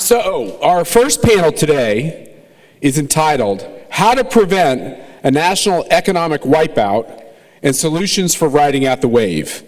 So, our first panel today is entitled, How to Prevent a National Economic Wipeout and Solutions for Riding Out the Wave.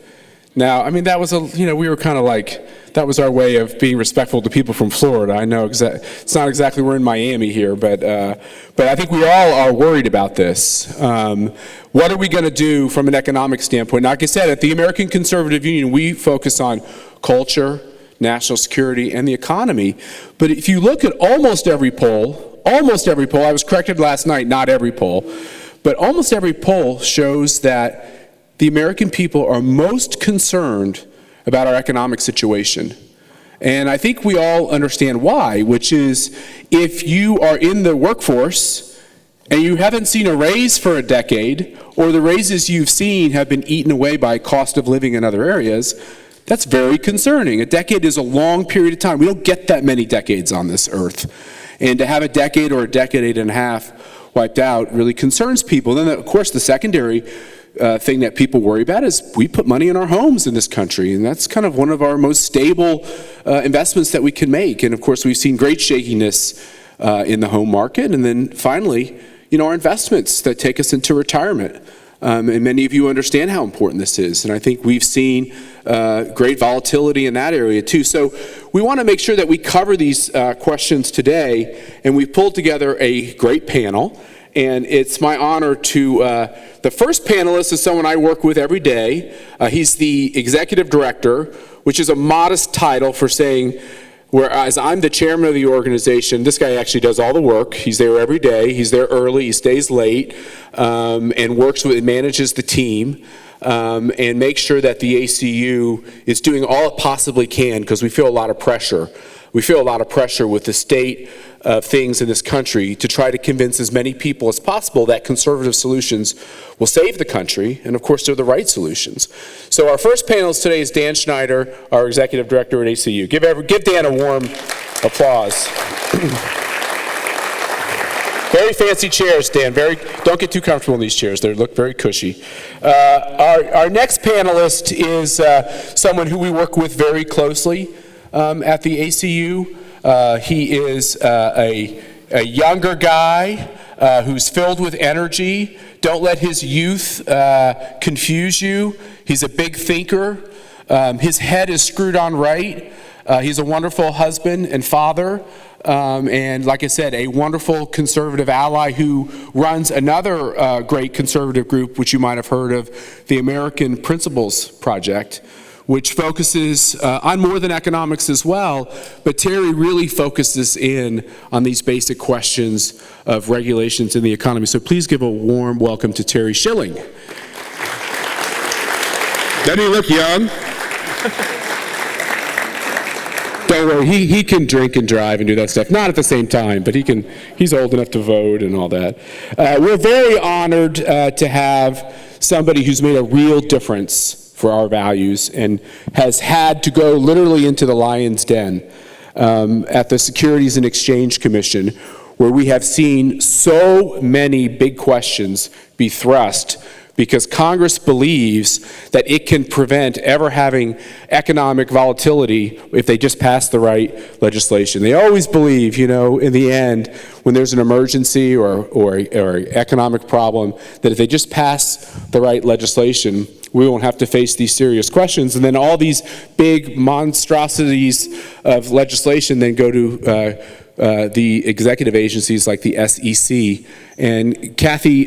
Now, I mean, that was we were kind of like, that was our way of being respectful to people from Florida. I know it's not exactly we're in Miami here, but I think we all are worried about this. What are we going to do from an economic standpoint? Like I said, at the American Conservative Union, we focus on culture, national security, and the economy. But if you look at almost every poll, I was corrected last night, not every poll, but almost every poll shows that the American people are most concerned about our economic situation. And I think we all understand why, which is if you are in the workforce and you haven't seen a raise for a decade, or the raises you've seen have been eaten away by cost of living in other areas, that's very concerning. A decade is a long period of time. We don't get that many decades on this earth. And to have a decade or a decade and a half wiped out really concerns people. Then, of course, the secondary thing that people worry about is we put money in our homes in this country, and that's kind of one of our most stable investments that we can make. And of course, we've seen great shakiness in the home market. And then finally, our investments that take us into retirement. And many of you understand how important this is. And I think we've seen great volatility in that area too. So we want to make sure that we cover these questions today, and we've pulled together a great panel. And it's my honor to, the first panelist is someone I work with every day. He's the executive director, which is a modest title for saying, whereas I'm the chairman of the organization, this guy actually does all the work. He's there every day. He's there early. He stays late, and manages the team, and makes sure that the ACU is doing all it possibly can, because we feel a lot of pressure. We feel a lot of pressure with the state of things in this country to try to convince as many people as possible that conservative solutions will save the country, and of course they're the right solutions. So our first panelist today is Dan Schneider, our executive director at ACU. Give Dan a warm applause. Very fancy chairs, Dan. Don't get too comfortable in these chairs. They look very cushy. Our next panelist is someone who we work with very closely at the ACU. He is a younger guy who's filled with energy. Don't let his youth confuse you. He's a big thinker. His head is screwed on right. He's a wonderful husband and father. And like I said, a wonderful conservative ally who runs another great conservative group, which you might have heard of, the American Principles Project, which focuses on more than economics as well, but Terry really focuses in on these basic questions of regulations in the economy. So please give a warm welcome to Terry Schilling. Doesn't he look young? Don't worry, he can drink and drive and do that stuff. Not at the same time, but he's old enough to vote and all that. We're very honored to have somebody who's made a real difference for our values and has had to go literally into the lion's den at the Securities and Exchange Commission, where we have seen so many big questions be thrust because Congress believes that it can prevent ever having economic volatility if they just pass the right legislation. They always believe, in the end, when there's an emergency or economic problem, that if they just pass the right legislation, we won't have to face these serious questions. And then all these big monstrosities of legislation then go to the executive agencies like the SEC. And Kathy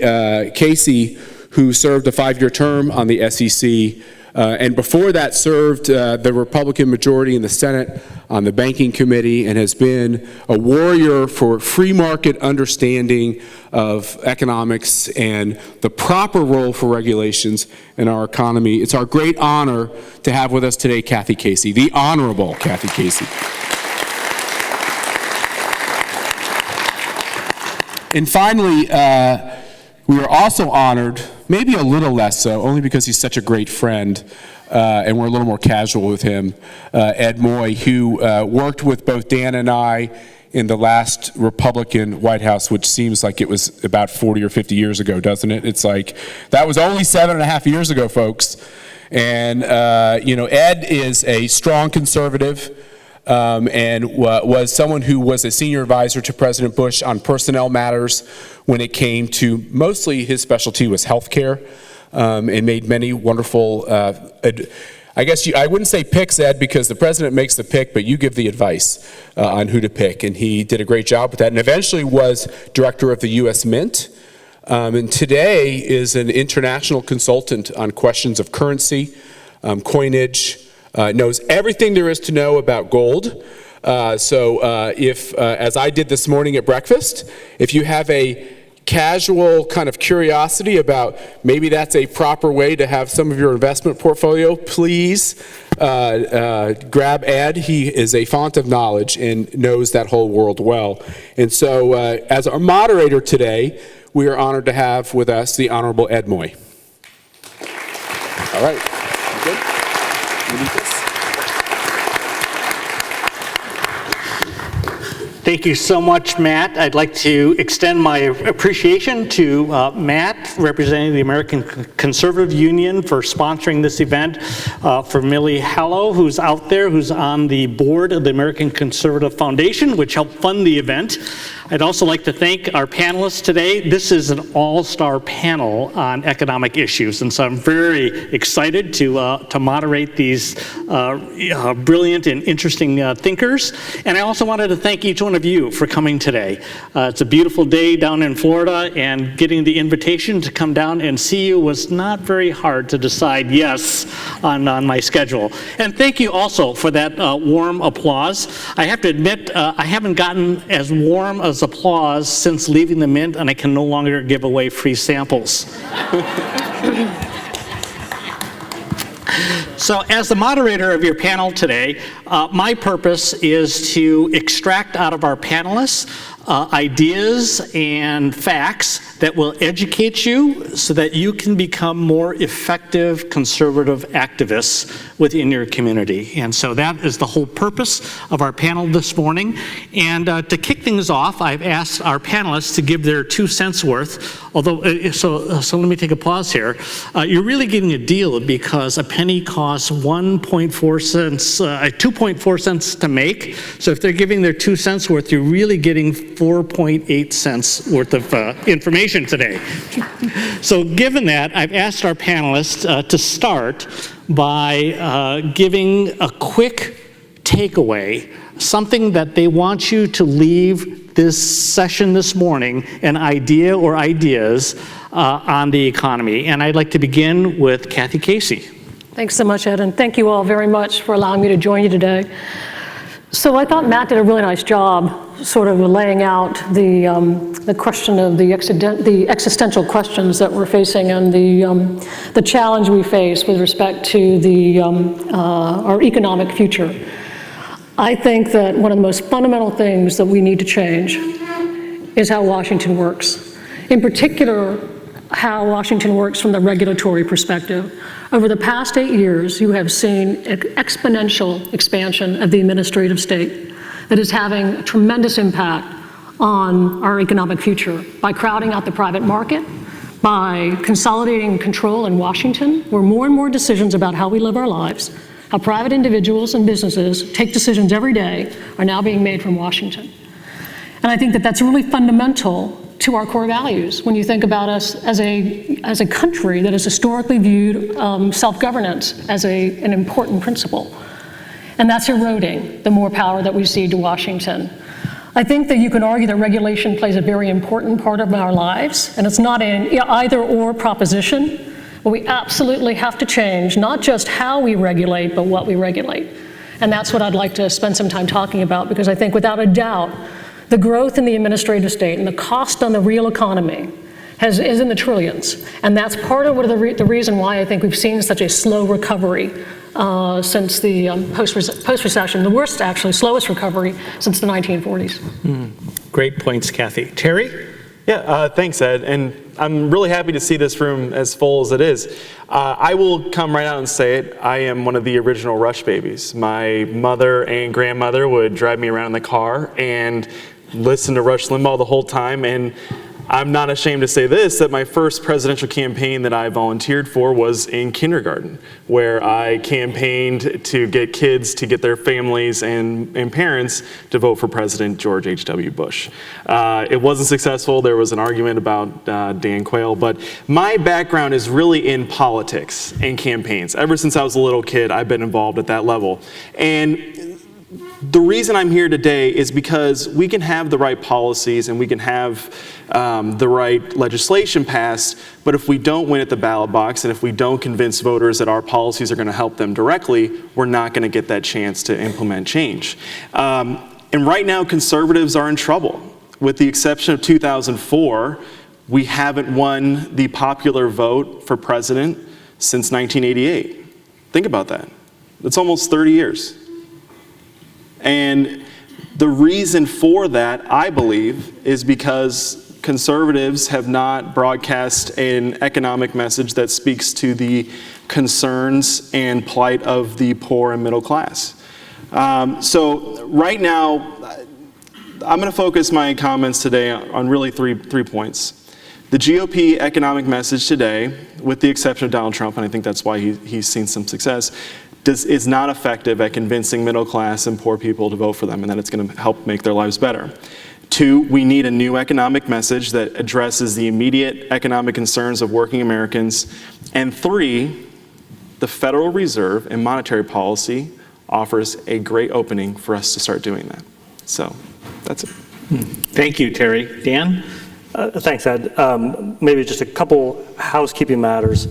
Casey, who served a 5-year term on the SEC, and before that served the Republican majority in the Senate on the Banking Committee, and has been a warrior for free market understanding of economics and the proper role for regulations in our economy. It's our great honor to have with us today Kathy Casey, the Honorable Kathy Casey. And finally, we are also honored, maybe a little less so, only because he's such a great friend, and we're a little more casual with him, Ed Moy, who worked with both Dan and I in the last Republican White House, which seems like it was about 40 or 50 years ago, doesn't it? It's like, that was only 7.5 years ago, folks. And, Ed is a strong conservative. and was someone who was a senior advisor to President Bush on personnel matters when it came to, mostly his specialty was healthcare, and made many wonderful, I guess I wouldn't say picks, Ed, because the president makes the pick, but you give the advice on who to pick, and he did a great job with that, and eventually was director of the U.S. Mint, and today is an international consultant on questions of currency, coinage, knows everything there is to know about gold. If, as I did this morning at breakfast, if you have a casual kind of curiosity about maybe that's a proper way to have some of your investment portfolio, please grab Ed. He is a font of knowledge and knows that whole world well. And so as our moderator today, we are honored to have with us the Honorable Ed Moy. All right. You good? You need this? Thank you so much, Matt. I'd like to extend my appreciation to Matt, representing the American Conservative Union, for sponsoring this event, for Millie Hallow, who's out there, who's on the board of the American Conservative Foundation, which helped fund the event. I'd also like to thank our panelists today. This is an all-star panel on economic issues, and so I'm very excited to moderate these brilliant and interesting thinkers. And I also wanted to thank each one of you for coming today. It's a beautiful day down in Florida, and getting the invitation to come down and see you was not very hard to decide yes on my schedule. And thank you also for that warm applause. I have to admit, I haven't gotten as warm as applause since leaving the Mint, and I can no longer give away free samples. So as the moderator of your panel today, my purpose is to extract out of our panelists ideas and facts that will educate you so that you can become more effective conservative activists within your community. And so that is the whole purpose of our panel this morning. And to kick things off, I've asked our panelists to give their 2 cents worth. Although, so let me take a pause here. You're really getting a deal because a penny costs 1.4 cents, 2.4 cents to make. So if they're giving their 2 cents worth, you're really getting 4.8 cents worth of information today. So given that, I've asked our panelists to start by giving a quick takeaway, something that they want you to leave this session this morning, an idea or ideas on the economy. And I'd like to begin with Kathy Casey. Thanks so much, Ed, and thank you all very much for allowing me to join you today. So I thought Matt did a really nice job sort of laying out the question of the existential questions that we're facing and the challenge we face with respect to our economic future. I think that one of the most fundamental things that we need to change is how Washington works. In particular, how Washington works from the regulatory perspective. Over the past 8 years, you have seen an exponential expansion of the administrative state that is having a tremendous impact on our economic future by crowding out the private market, by consolidating control in Washington, where more and more decisions about how we live our lives, how private individuals and businesses take decisions every day, are now being made from Washington. And I think that that's really fundamental to our core values when you think about us as a country that has historically viewed self-governance as an important principle. And that's eroding the more power that we cede to Washington. I think that you can argue that regulation plays a very important part of our lives, and it's not an either-or proposition, but we absolutely have to change not just how we regulate, but what we regulate. And that's what I'd like to spend some time talking about, because I think without a doubt, the growth in the administrative state and the cost on the real economy is in the trillions. And that's part of the reason why I think we've seen such a slow recovery since the post-recession, the worst, actually, slowest recovery since the 1940s. Great points, Kathy. Terry? Yeah, thanks, Ed. And I'm really happy to see this room as full as it is. I will come right out and say it. I am one of the original Rush babies. My mother and grandmother would drive me around in the car and listen to Rush Limbaugh the whole time. And I'm not ashamed to say this, that my first presidential campaign that I volunteered for was in kindergarten, where I campaigned to get kids, to get their families and parents to vote for President George H.W. Bush. It wasn't successful. There was an argument about Dan Quayle, but my background is really in politics and campaigns. Ever since I was a little kid, I've been involved at that level. And the reason I'm here today is because we can have the right policies and we can have the right legislation passed, but if we don't win at the ballot box and if we don't convince voters that our policies are going to help them directly, we're not going to get that chance to implement change. And right now, conservatives are in trouble. With the exception of 2004, we haven't won the popular vote for president since 1988. Think about that. It's almost 30 years. And the reason for that, I believe, is because conservatives have not broadcast an economic message that speaks to the concerns and plight of the poor and middle class. So right now, I'm going to focus my comments today on really three points. The GOP economic message today, with the exception of Donald Trump, and I think that's why he's seen some success, is not effective at convincing middle class and poor people to vote for them and that it's going to help make their lives better. 2, we need a new economic message that addresses the immediate economic concerns of working Americans. And 3, the Federal Reserve and monetary policy offers a great opening for us to start doing that. So that's it. Thank you, Terry. Dan? Thanks, Ed. Maybe just a couple housekeeping matters.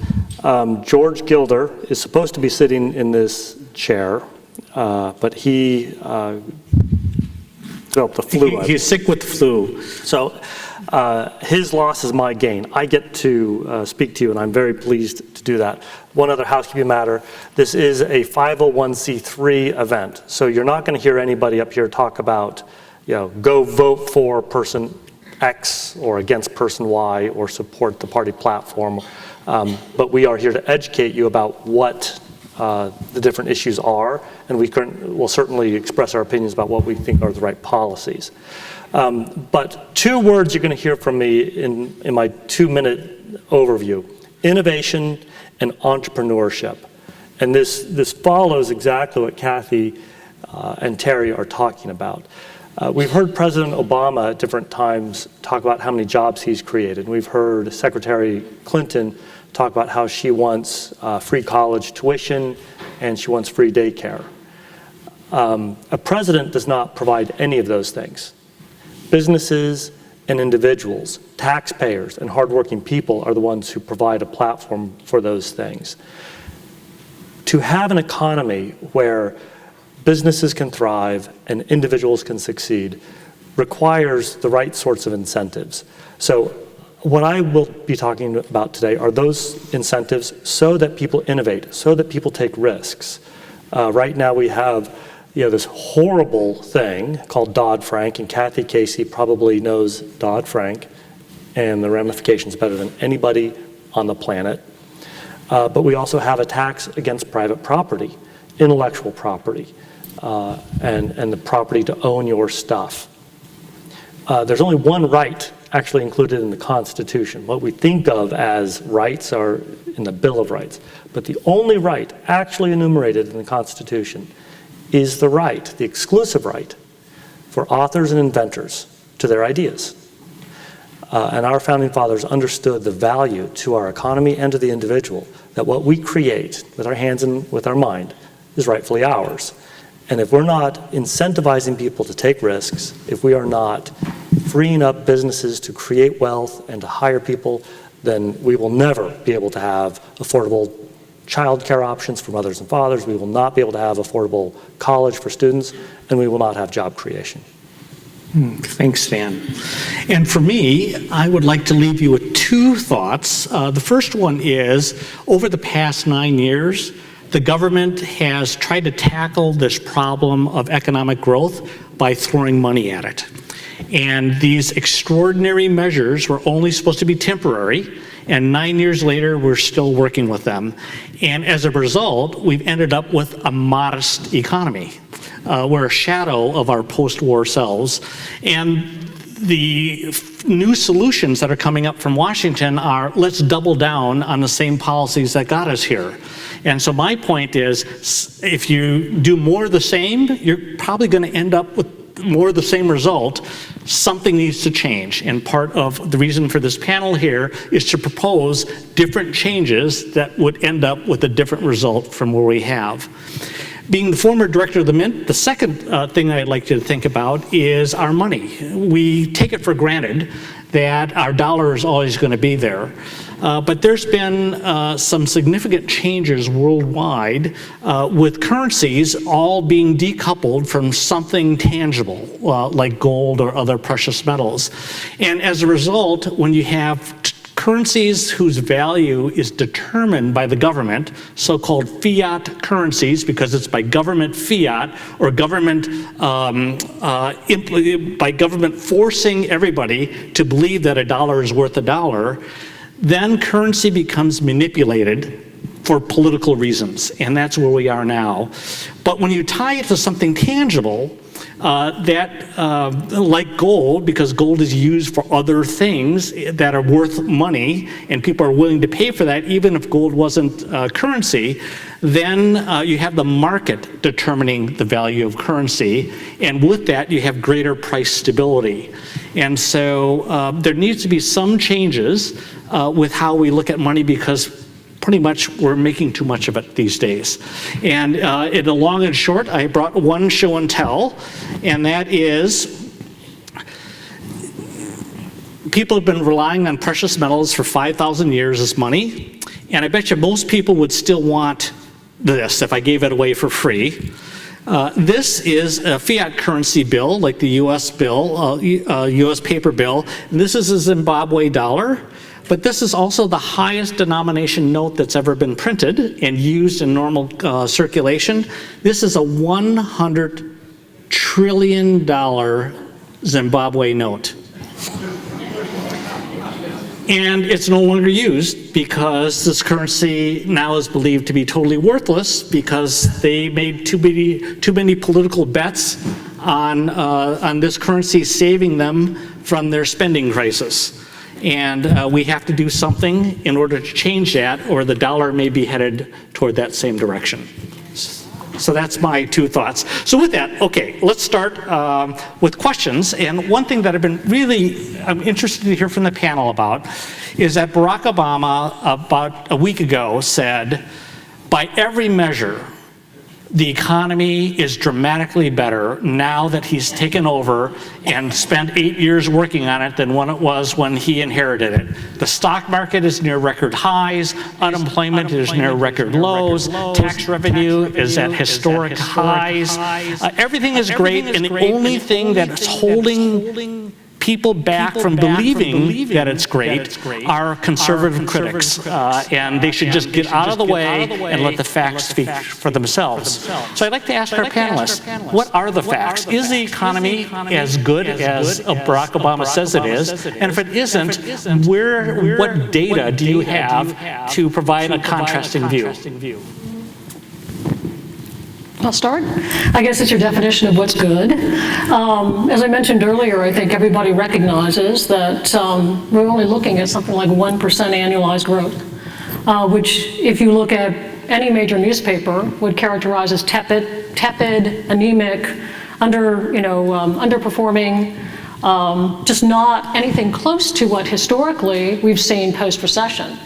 George Gilder is supposed to be sitting in this chair, but he developed the flu. He's sick with the flu. So his loss is my gain. I get to speak to you, and I'm very pleased to do that. One other housekeeping matter, this is a 501c3 event, so you're not going to hear anybody up here talk about, go vote for person X or against person Y or support the party platform. But we are here to educate you about what the different issues are, and we'll certainly express our opinions about what we think are the right policies. But 2 words you're going to hear from me in my 2-minute overview: innovation and entrepreneurship. And this follows exactly what Kathy and Terry are talking about. We've heard President Obama at different times talk about how many jobs he's created. We've heard Secretary Clinton talk about how she wants free college tuition and she wants free daycare. A president does not provide any of those things. Businesses and individuals, taxpayers and hardworking people are the ones who provide a platform for those things. To have an economy where businesses can thrive and individuals can succeed requires the right sorts of incentives. So what I will be talking about today are those incentives so that people innovate, so that people take risks. Right now we have this horrible thing called Dodd-Frank, and Kathy Casey probably knows Dodd-Frank and the ramifications better than anybody on the planet. But we also have a tax against private property, intellectual property, and the property to own your stuff. There's only one right actually included in the Constitution. What we think of as rights are in the Bill of Rights. But the only right actually enumerated in the Constitution is the right, the exclusive right, for authors and inventors to their ideas. And our founding fathers understood the value to our economy and to the individual that what we create with our hands and with our mind is rightfully ours. And if we're not incentivizing people to take risks, if we are not freeing up businesses to create wealth and to hire people, then we will never be able to have affordable child care options for mothers and fathers, we will not be able to have affordable college for students, and we will not have job creation. Thanks, Dan. And for me, I would like to leave you with 2 thoughts. The first one is, over the past 9 years, the government has tried to tackle this problem of economic growth by throwing money at it. And these extraordinary measures were only supposed to be temporary, and 9 years later, we're still working with them. And as a result, we've ended up with a modest economy. We're a shadow of our post-war selves. And new solutions that are coming up from Washington are, let's double down on the same policies that got us here. And so my point is, if you do more of the same, you're probably going to end up with more of the same result. Something needs to change. And part of the reason for this panel here is to propose different changes that would end up with a different result from where we have. Being the former director of the Mint, the second thing I'd like you to think about is our money. We take it for granted that our dollar is always going to be there. But there's been some significant changes worldwide with currencies all being decoupled from something tangible, like gold or other precious metals. And as a result, when you have currencies whose value is determined by the government, so-called fiat currencies, because it's by government fiat or government by government forcing everybody to believe that a dollar is worth a dollar, then currency becomes manipulated for political reasons, and that's where we are now. But when you tie it to something tangible, like gold, because gold is used for other things that are worth money, and people are willing to pay for that, even if gold wasn't currency, then you have the market determining the value of currency, and with that, you have greater price stability. And so there needs to be some changes with how we look at money, because pretty much we're making too much of it these days. And in the long and short, I brought one show and tell, and that is people have been relying on precious metals for 5,000 years as money, and I bet you most people would still want this if I gave it away for free. This is a fiat currency bill, like the US bill, US paper bill, and this is a Zimbabwe dollar. But this is also the highest denomination note that's ever been printed and used in normal circulation. This is a $100 trillion Zimbabwe note. And it's no longer used because this currency now is believed to be totally worthless because they made too many political bets on this currency saving them from their spending crisis. And we have to do something in order to change that, or the dollar may be headed toward that same direction. So that's my two thoughts. So with that, okay, let's start with questions. And one thing that I'm interested to hear from the panel about is that Barack Obama about a week ago said, by every measure, the economy is dramatically better now that he's taken over and spent 8 years working on it than when it was when he inherited it. The stock market is near record highs, unemployment is near record lows, tax revenue is at historic highs. Everything is great, and the only thing that's holding people back from believing that it's great are conservative critics, and they should just get out of the way and let the facts speak for themselves. So I'd like to ask our panelists, what are the facts? Is the economy as good as Barack Obama says it is? And if it isn't, what data do you have to provide a contrasting view? I'll start. I guess it's your definition of what's good. As I mentioned earlier, I think everybody recognizes that we're only looking at something like 1% annualized growth, which if you look at any major newspaper would characterize as tepid, anemic, underperforming, just not anything close to what historically we've seen post-recession.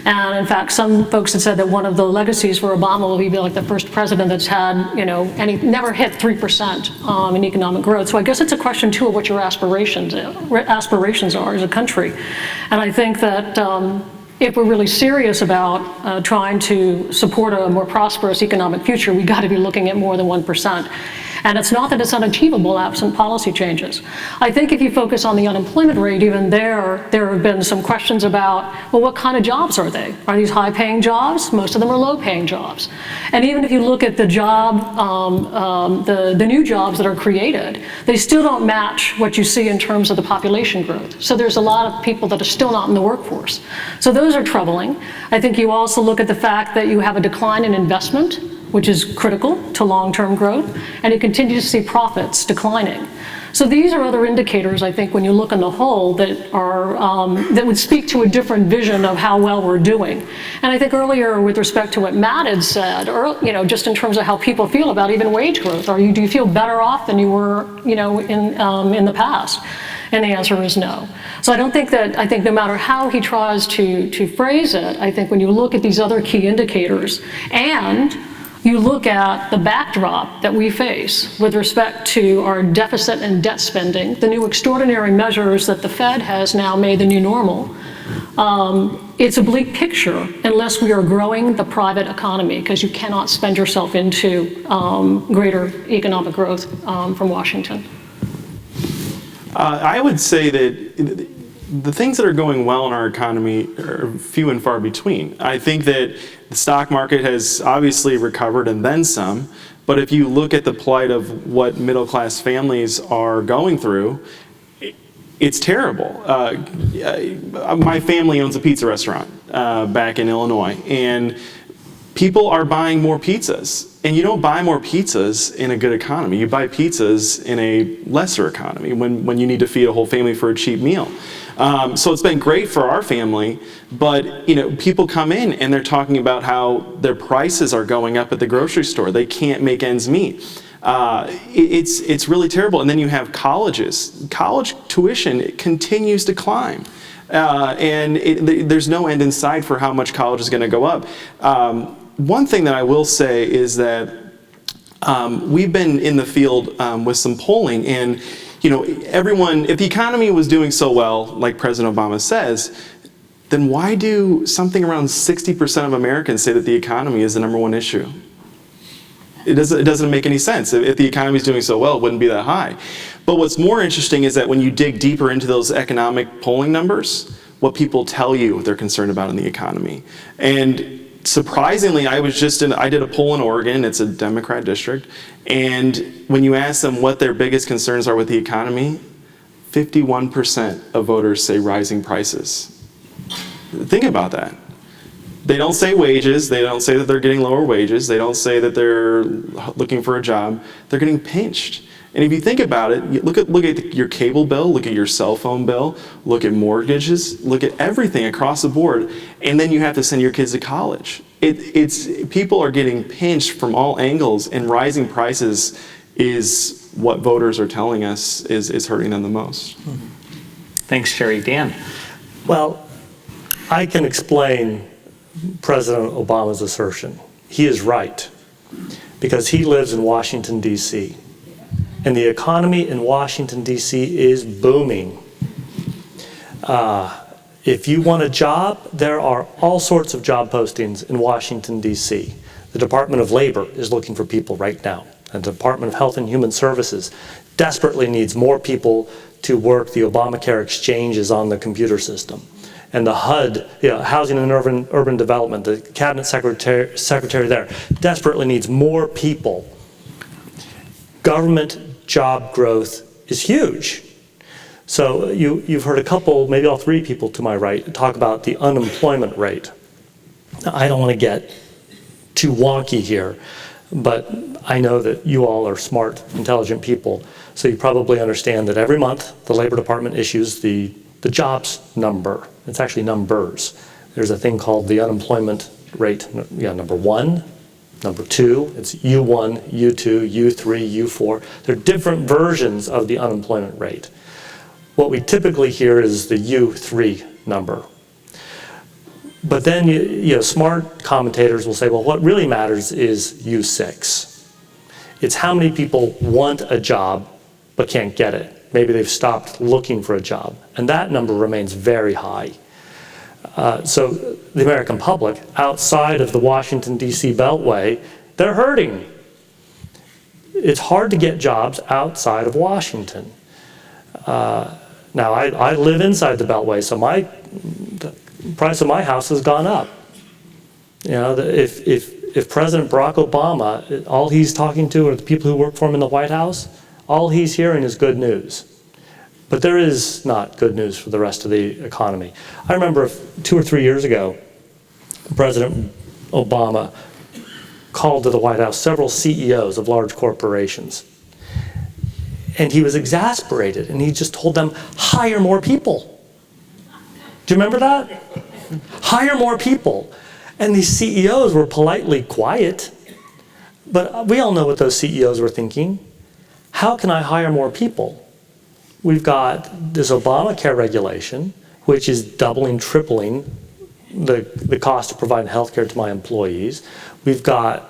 And in fact, some folks have said that one of the legacies for Obama will be like the first president that's had, never hit 3% in economic growth. So I guess it's a question too of what your aspirations are as a country. And I think that if we're really serious about trying to support a more prosperous economic future, we got to be looking at more than 1%. And it's not that it's unachievable absent policy changes. I think if you focus on the unemployment rate, even there have been some questions about, well, what kind of jobs are they? Are these high-paying jobs? Most of them are low-paying jobs. And even if you look at the the new jobs that are created, they still don't match what you see in terms of the population growth. So there's a lot of people that are still not in the workforce. So those are troubling. I think you also look at the fact that you have a decline in investment, which is critical to long-term growth, and you continue to see profits declining. So these are other indicators, I think, when you look on the whole, that are that would speak to a different vision of how well we're doing. And I think earlier, with respect to what Matt had said, or just in terms of how people feel about even wage growth, do you feel better off than you were, in the past? And the answer is no. So I think no matter how he tries to phrase it, I think when you look at these other key indicators and you look at the backdrop that we face with respect to our deficit and debt spending, the new extraordinary measures that the Fed has now made the new normal, it's a bleak picture unless we are growing the private economy, because you cannot spend yourself into greater economic growth from Washington. I would say that the things that are going well in our economy are few and far between. I think that the stock market has obviously recovered and then some, but if you look at the plight of what middle-class families are going through, it's terrible. My family owns a pizza restaurant back in Illinois, and people are buying more pizzas. And you don't buy more pizzas in a good economy. You buy pizzas in a lesser economy when you need to feed a whole family for a cheap meal. So it's been great for our family, but people come in and they're talking about how their prices are going up at the grocery store. They can't make ends meet. It's really terrible. And then you have colleges. College tuition continues to climb. And there's no end in sight for how much college is going to go up. One thing that I will say is that we've been in the field with some polling, and everyone, if the economy was doing so well, like President Obama says, then why do something around 60% of Americans say that the economy is the #1 issue? It doesn't make any sense. If the economy is doing so well, it wouldn't be that high. But what's more interesting is that when you dig deeper into those economic polling numbers, what people tell you they're concerned about in the economy. And surprisingly, I did a poll in Oregon. It's a Democrat district. And when you ask them what their biggest concerns are with the economy, 51% of voters say rising prices. Think about that. They don't say wages. They don't say that they're getting lower wages. They don't say that they're looking for a job. They're getting pinched. And if you think about it, look at your cable bill, look at your cell phone bill, look at mortgages, look at everything across the board, and then you have to send your kids to college. People are getting pinched from all angles, and rising prices is what voters are telling us is hurting them the most. Thanks, Sherry. Dan? Well, I can explain President Obama's assertion. He is right, because he lives in Washington, D.C., and the economy in Washington, D.C. is booming. If you want a job, there are all sorts of job postings in Washington, D.C. The Department of Labor is looking for people right now. And the Department of Health and Human Services desperately needs more people to work the Obamacare exchanges on the computer system. And the HUD, Housing and Urban Development, the cabinet secretary there, desperately needs more people. Government job growth is huge. So you've heard a couple, maybe all three people to my right, talk about the unemployment rate. Now, I don't want to get too wonky here, but I know that you all are smart, intelligent people, so you probably understand that every month the Labor Department issues the jobs number. It's actually numbers. There's a thing called the unemployment rate, number 1, number 2, it's U1, U2, U3, U4. There are different versions of the unemployment rate. What we typically hear is the U3 number. But then smart commentators will say, well, what really matters is U6. It's how many people want a job but can't get it. Maybe they've stopped looking for a job. And that number remains very high. So the American public, outside of the Washington, D.C. Beltway, they're hurting. It's hard to get jobs outside of Washington. Now, I live inside the Beltway, so the price of my house has gone up. If President Barack Obama, all he's talking to are the people who work for him in the White House, all he's hearing is good news. But there is not good news for the rest of the economy. I remember 2 or 3 years ago, President Obama called to the White House several CEOs of large corporations. And he was exasperated, and he just told them, hire more people. Do you remember that? Hire more people. And these CEOs were politely quiet, but we all know what those CEOs were thinking. How can I hire more people? We've got this Obamacare regulation, which is doubling, tripling the cost of providing health care to my employees. We've got,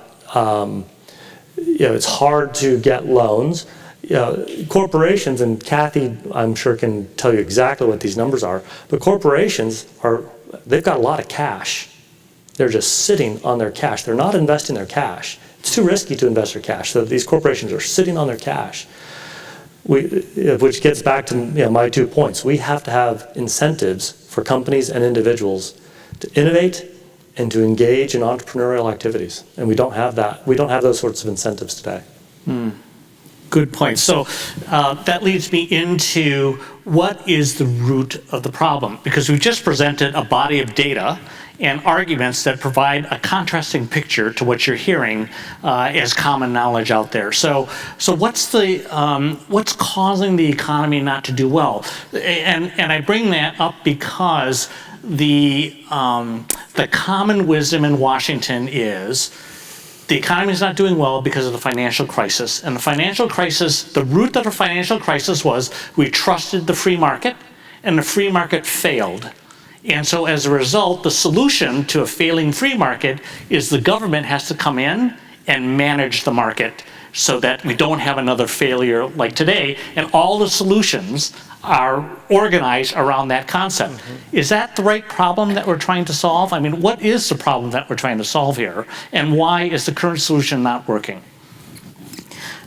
it's hard to get loans. Corporations, and Kathy, I'm sure, can tell you exactly what these numbers are, but corporations they've got a lot of cash. They're just sitting on their cash. They're not investing their cash. It's too risky to invest their cash, so these corporations are sitting on their cash. Which gets back to my 2 points. We have to have incentives for companies and individuals to innovate and to engage in entrepreneurial activities. And we don't have that. We don't have those sorts of incentives today. Good point. So that leads me into what is the root of the problem? Because we just presented a body of data and arguments that provide a contrasting picture to what you're hearing as common knowledge out there. So what's causing the economy not to do well? And I bring that up because the common wisdom in Washington is the economy is not doing well because of the financial crisis. And the financial crisis, the root of the financial crisis was we trusted the free market, and the free market failed. And so as a result, the solution to a failing free market is the government has to come in and manage the market so that we don't have another failure like today. And all the solutions are organized around that concept. Is that the right problem that we're trying to solve? I mean, what is the problem that we're trying to solve here? And why is the current solution not working?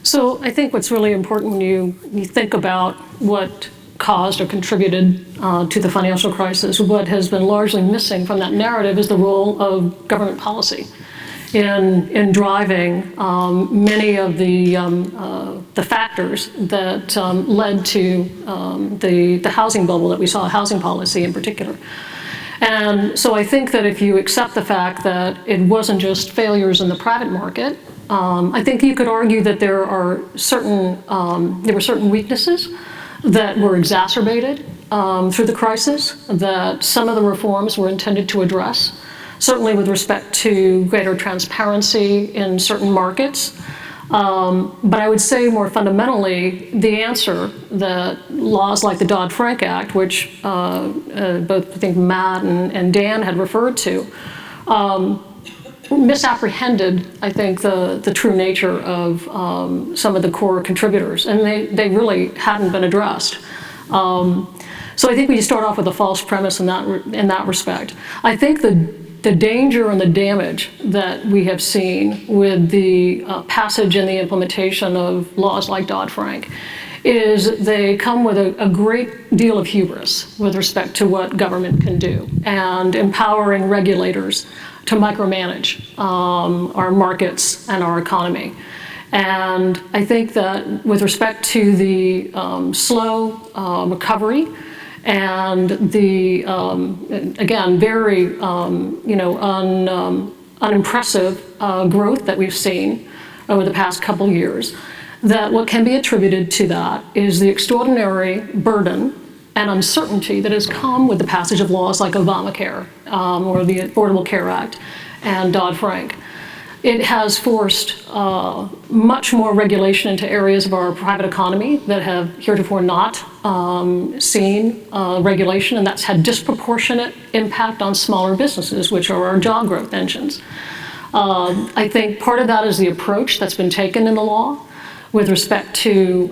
So I think what's really important when you think about what caused or contributed to the financial crisis, what has been largely missing from that narrative is the role of government policy in driving many of the factors that led to the housing bubble that we saw, housing policy in particular. And so I think that if you accept the fact that it wasn't just failures in the private market, I think you could argue that there were certain weaknesses that were exacerbated through the crisis, that some of the reforms were intended to address, certainly with respect to greater transparency in certain markets. But I would say more fundamentally, the answer that laws like the Dodd-Frank Act, which both I think Matt and Dan had referred to, misapprehended, I think, the true nature of some of the core contributors, and they really hadn't been addressed. So I think we start off with a false premise in that respect. I think the danger and the damage that we have seen with the passage and the implementation of laws like Dodd-Frank is they come with a great deal of hubris with respect to what government can do and empowering regulators to micromanage our markets and our economy. And I think that with respect to the slow recovery and the, again, very unimpressive growth that we've seen over the past couple years, that what can be attributed to that is the extraordinary burden and uncertainty that has come with the passage of laws like Obamacare or the Affordable Care Act and Dodd-Frank. It has forced much more regulation into areas of our private economy that have heretofore not seen regulation, and that's had disproportionate impact on smaller businesses, which are our job growth engines. I think part of that is the approach that's been taken in the law with respect to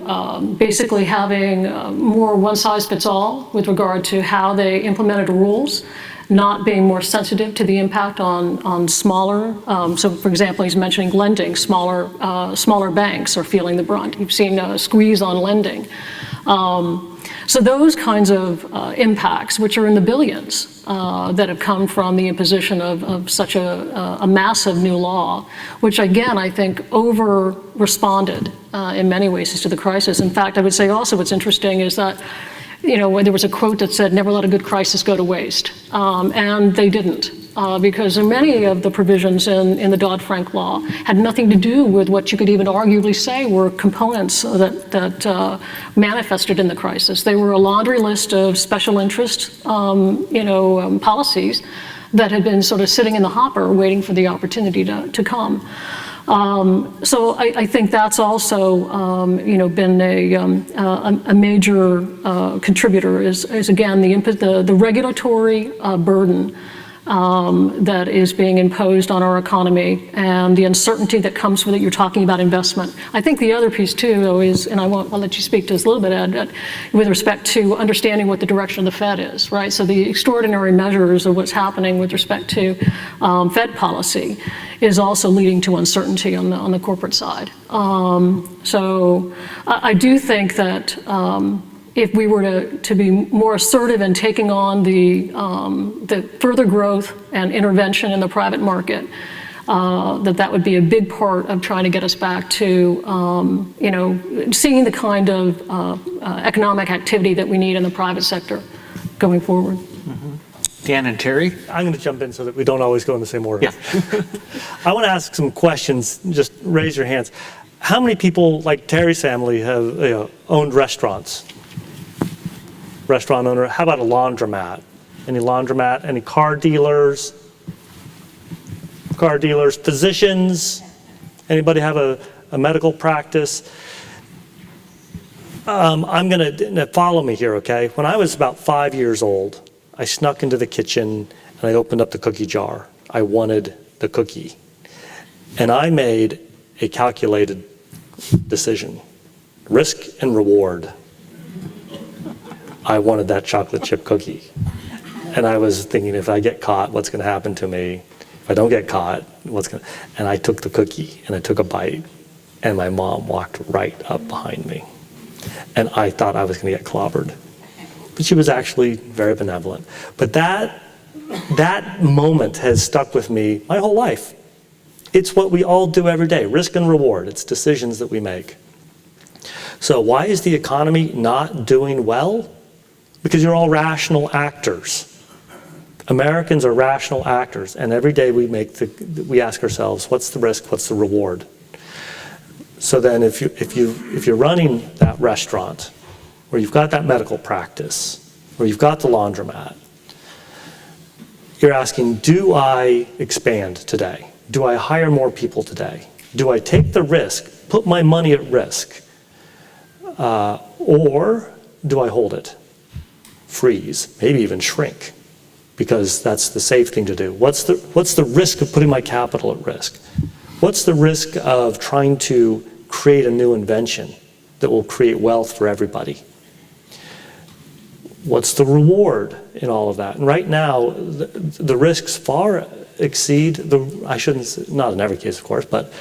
basically having more one-size-fits-all with regard to how they implemented rules, not being more sensitive to the impact on smaller. So, for example, he's mentioning lending. Smaller banks are feeling the brunt. You've seen a squeeze on lending. So those kinds of impacts, which are in the billions, that have come from the imposition of such a massive new law, which again, I think over-responded in many ways to the crisis. In fact, I would say also what's interesting is that, there was a quote that said, never let a good crisis go to waste. And they didn't. because many of the provisions in the Dodd-Frank law had nothing to do with what you could even arguably say were components that manifested in the crisis. They were a laundry list of special interest, policies that had been sort of sitting in the hopper waiting for the opportunity to come. So I think that's also, been a major contributor is again, the regulatory burden that is being imposed on our economy and the uncertainty that comes with it. You're talking about investment. I think the other piece too, though, is, and I'll let you speak to this a little bit, Ed, with respect to understanding what the direction of the Fed is, right? So the extraordinary measures of what's happening with respect to Fed policy is also leading to uncertainty on the corporate side. So I do think that if we were to be more assertive in taking on the further growth and intervention in the private market, that would be a big part of trying to get us back to, seeing the kind of economic activity that we need in the private sector going forward. Mm-hmm. Dan and Terry? I'm going to jump in so that we don't always go in the same order. Yeah. I want to ask some questions. Just raise your hands. How many people, like Terry's family, have owned restaurants? Restaurant owner. How about a laundromat? Any laundromat? Any car dealers? Car dealers, physicians? Anybody have a medical practice? I'm going to follow me here, okay? When I was about 5 years old, I snuck into the kitchen and I opened up the cookie jar. I wanted the cookie. And I made a calculated decision. Risk and reward. I wanted that chocolate chip cookie. And I was thinking, if I get caught, what's going to happen to me? If I don't get caught, and I took the cookie and I took a bite, and my mom walked right up behind me. And I thought I was going to get clobbered. But she was actually very benevolent. But that moment has stuck with me my whole life. It's what we all do every day, risk and reward. It's decisions that we make. So why is the economy not doing well? Because you're all rational actors. Americans are rational actors, and every day we ask ourselves, what's the risk, what's the reward? So then if you're running that restaurant, or you've got that medical practice, or you've got the laundromat, you're asking, do I expand today? Do I hire more people today? Do I take the risk, put my money at risk, or do I hold it? Freeze, maybe even shrink, because that's the safe thing to do. What's the risk of putting my capital at risk? What's the risk of trying to create a new invention that will create wealth for everybody? What's the reward in all of that? And right now, the risks far exceed not in every case, of course, but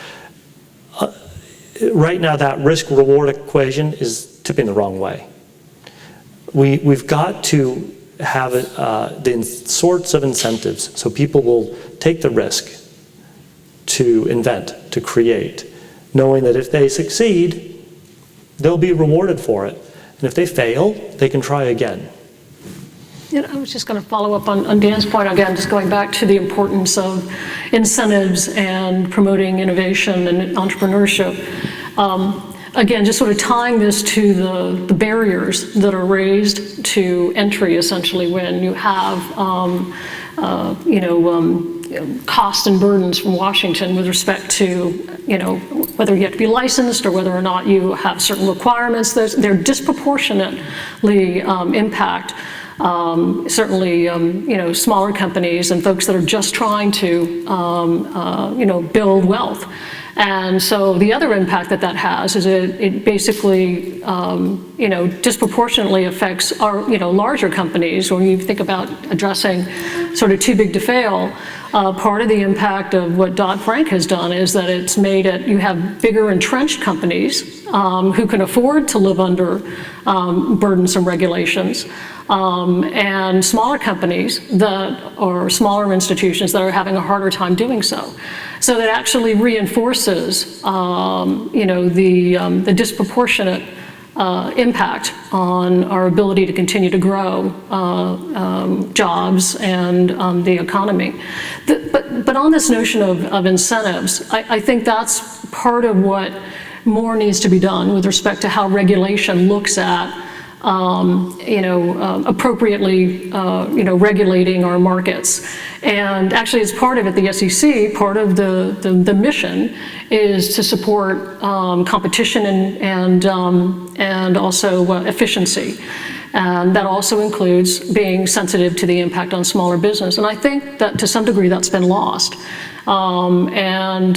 right now that risk-reward equation is tipping the wrong way. We've got to have the sorts of incentives so people will take the risk to invent, to create, knowing that if they succeed, they'll be rewarded for it. And if they fail, they can try again. I was just going to follow up on Dan's point again, just going back to the importance of incentives and promoting innovation and entrepreneurship. Again, just sort of tying this to the barriers that are raised to entry, essentially, when you have, costs and burdens from Washington with respect to, whether you have to be licensed or whether or not you have certain requirements. They're disproportionately impact certainly, smaller companies and folks that are just trying to, build wealth. And so the other impact that has is it basically, disproportionately affects our, larger companies. When you think about addressing sort of too big to fail, part of the impact of what Dodd-Frank has done is that it's made it, you have bigger entrenched companies who can afford to live under burdensome regulations. And smaller companies or smaller institutions that are having a harder time doing so. So that actually reinforces, the disproportionate impact on our ability to continue to grow jobs and the economy. But on this notion of incentives, I think that's part of what more needs to be done with respect to how regulation looks at appropriately, regulating our markets. And actually, as part of it, the SEC, part of the mission is to support competition and also efficiency. And that also includes being sensitive to the impact on smaller business. And I think that to some degree that's been lost. And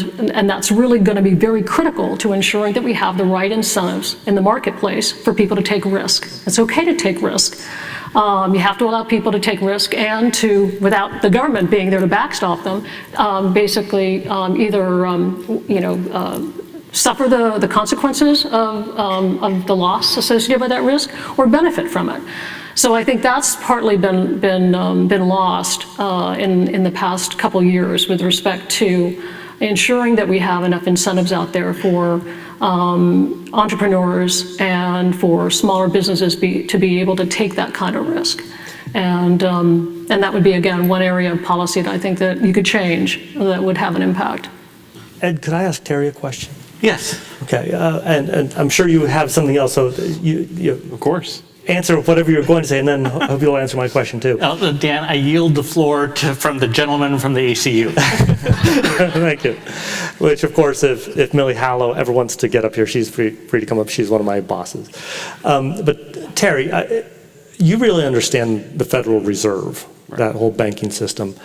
that's really going to be very critical to ensuring that we have the right incentives in the marketplace for people to take risk. It's okay to take risk. You have to allow people to take risk and to, without the government being there to backstop them, basically either suffer the consequences of the loss associated with that risk or benefit from it. So I think that's partly been lost in the past couple years with respect to ensuring that we have enough incentives out there for entrepreneurs and for smaller businesses to be able to take that kind of risk. And that would be, again, one area of policy that I think that you could change that would have an impact. Ed, could I ask Terry a question? Yes. Okay, and I'm sure you have something else, so you Of course. answer whatever you're going to say, and then I hope you'll answer my question too. Dan, I yield the floor from the gentleman from the ACU. Thank you. Which, of course, if Millie Hallow ever wants to get up here, she's free to come up. She's one of my bosses. But Terry, you really understand the Federal Reserve, right, that whole banking system.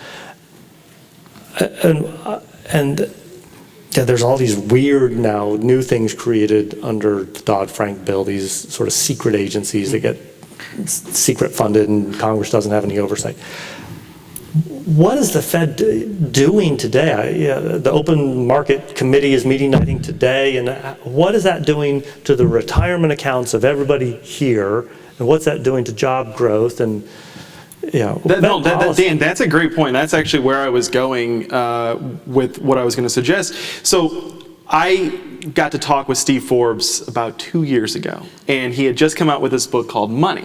And yeah, there's all these weird now new things created under the Dodd-Frank bill, these sort of secret agencies that get secret funded and Congress doesn't have any oversight. What is the Fed doing today? The Open Market Committee is meeting, I think, today, and what is that doing to the retirement accounts of everybody here, and what's that doing to job growth and Dan, that's a great point. That's actually where I was going with what I was going to suggest. So I got to talk with Steve Forbes about 2 years ago, and he had just come out with this book called Money.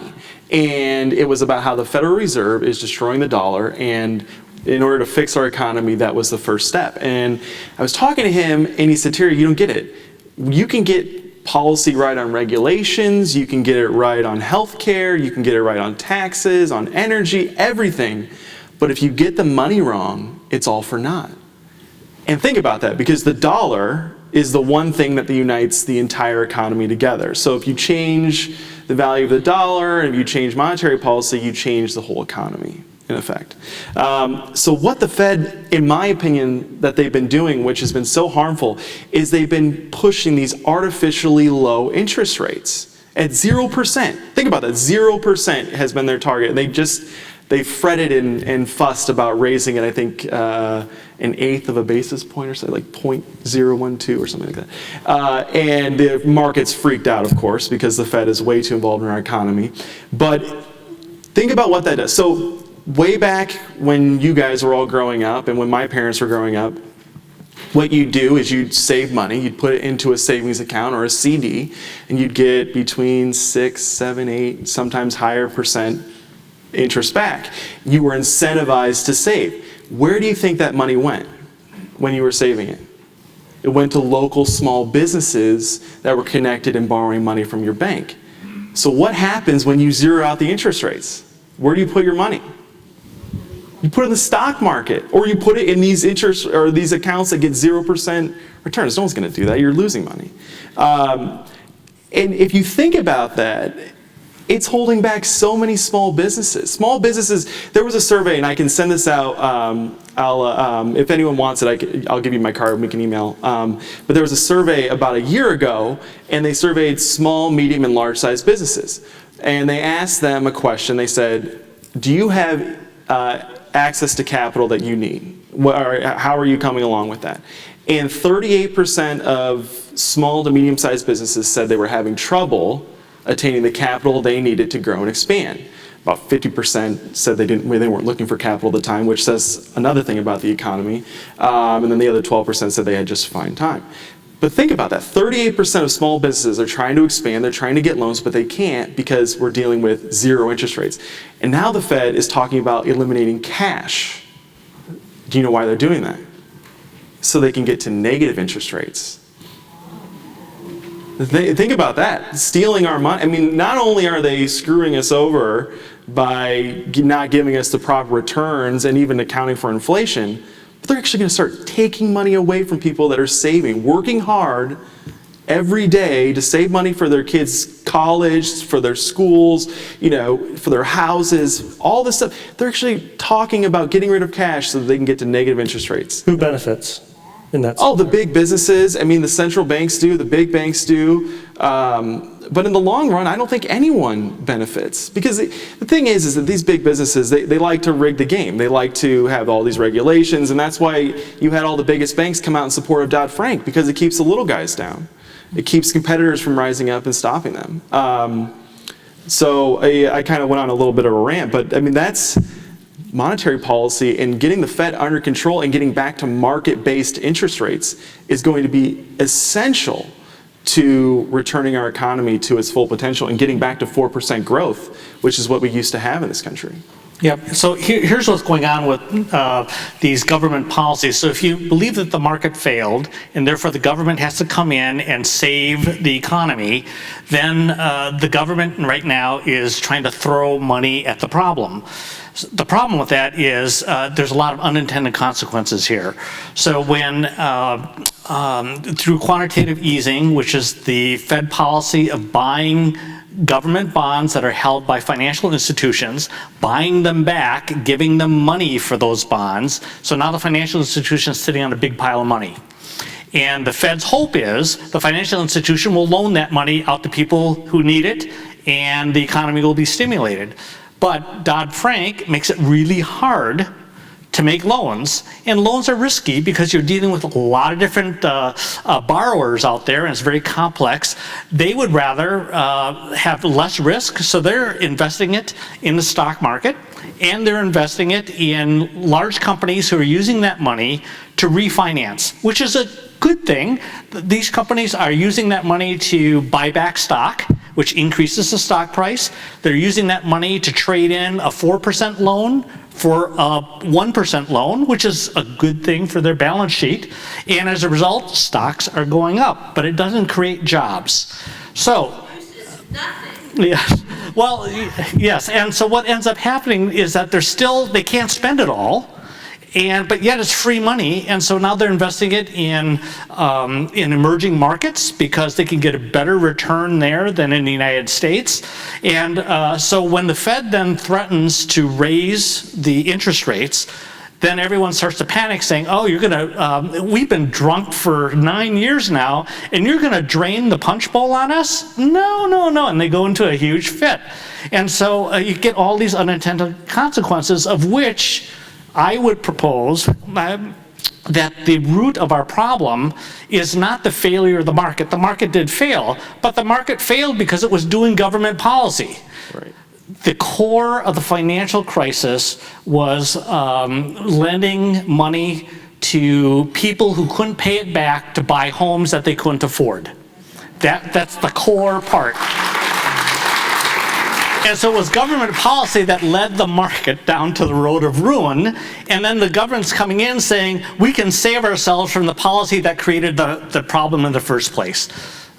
And it was about how the Federal Reserve is destroying the dollar, and in order to fix our economy, that was the first step. And I was talking to him, and he said, Terry, you don't get it. You can get policy right on regulations, you can get it right on healthcare, you can get it right on taxes, on energy, everything. But if you get the money wrong, it's all for naught. And think about that, because the dollar is the one thing that unites the entire economy together. So if you change the value of the dollar, and if you change monetary policy, you change the whole economy, in effect. So what the Fed, in my opinion, that they've been doing, which has been so harmful, is they've been pushing these artificially low interest rates at 0%. Think about that, 0% has been their target. They fretted and fussed about raising it, I think, an eighth of a basis point or something, like 0.012 or something like that. And the markets freaked out, of course, because the Fed is way too involved in our economy. But think about what that does. So way back when you guys were all growing up and when my parents were growing up, what you'd do is you'd save money, you'd put it into a savings account or a CD, and you'd get between 6, 7, 8, sometimes higher percent interest back. You were incentivized to save. Where do you think that money went when you were saving it? It went to local small businesses that were connected and borrowing money from your bank. So what happens when you zero out the interest rates? Where do you put your money? You put it in the stock market, or you put it in these interest or these accounts that get 0% returns. No one's going to do that. You're losing money. And if you think about that, it's holding back so many small businesses. Small businesses, there was a survey, and I can send this out. If anyone wants it, I'll give you my card and we can email. But there was a survey about a year ago, and they surveyed small, medium, and large-sized businesses. And they asked them a question. They said, do you have access to capital that you need? How are you coming along with that? And 38% of small to medium-sized businesses said they were having trouble attaining the capital they needed to grow and expand. About 50% said they weren't looking for capital at the time, which says another thing about the economy. And then the other 12% said they had just fine time. But think about that. 38% of small businesses are trying to expand. They're trying to get loans, but they can't because we're dealing with zero interest rates. And now the Fed is talking about eliminating cash. Do you know why they're doing that? So they can get to negative interest rates. Think about that. Stealing our money. I mean, not only are they screwing us over by not giving us the proper returns and even accounting for inflation, but they're actually going to start taking money away from people that are saving, working hard every day to save money for their kids' college, for their schools, for their houses, all this stuff. They're actually talking about getting rid of cash so that they can get to negative interest rates. Who benefits in that? Oh, the big businesses. I mean, the central banks do, the big banks do. But in the long run, I don't think anyone benefits. Because the thing is that these big businesses, they like to rig the game. They like to have all these regulations. And that's why you had all the biggest banks come out in support of Dodd-Frank, because it keeps the little guys down. It keeps competitors from rising up and stopping them. So I kind of went on a little bit of a rant, but I mean, that's monetary policy, and getting the Fed under control and getting back to market-based interest rates is going to be essential to returning our economy to its full potential and getting back to 4% growth, which is what we used to have in this country. Yep. So here's what's going on with these government policies. So if you believe that the market failed and therefore the government has to come in and save the economy, then the government right now is trying to throw money at the problem. The problem with that is there's a lot of unintended consequences here. So when through quantitative easing, which is the Fed policy of buying government bonds that are held by financial institutions, buying them back, giving them money for those bonds. So now the financial institution is sitting on a big pile of money. And the Fed's hope is the financial institution will loan that money out to people who need it, and the economy will be stimulated. But Dodd-Frank makes it really hard to make loans, and loans are risky because you're dealing with a lot of different borrowers out there, and it's very complex. They would rather have less risk, so they're investing it in the stock market, and they're investing it in large companies who are using that money to refinance, which is a good thing. These companies are using that money to buy back stock, which increases the stock price. They're using that money to trade in a 4% loan for a 1% loan, which is a good thing for their balance sheet. And as a result, stocks are going up, but it doesn't create jobs. So, yes. Well, yes. And so what ends up happening is that they can't spend it all. But yet it's free money, and so now they're investing it in emerging markets because they can get a better return there than in the United States. And so when the Fed then threatens to raise the interest rates, then everyone starts to panic, saying, "Oh, we've been drunk for 9 years now, and you're gonna drain the punch bowl on us? No, no, no!" And they go into a huge fit, and so you get all these unintended consequences, of which I would propose that the root of our problem is not the failure of the market. The market did fail, but the market failed because it was doing government policy. Right. The core of the financial crisis was lending money to people who couldn't pay it back to buy homes that they couldn't afford. That's the core part. And so it was government policy that led the market down to the road of ruin, and then the government's coming in saying, we can save ourselves from the policy that created the problem in the first place.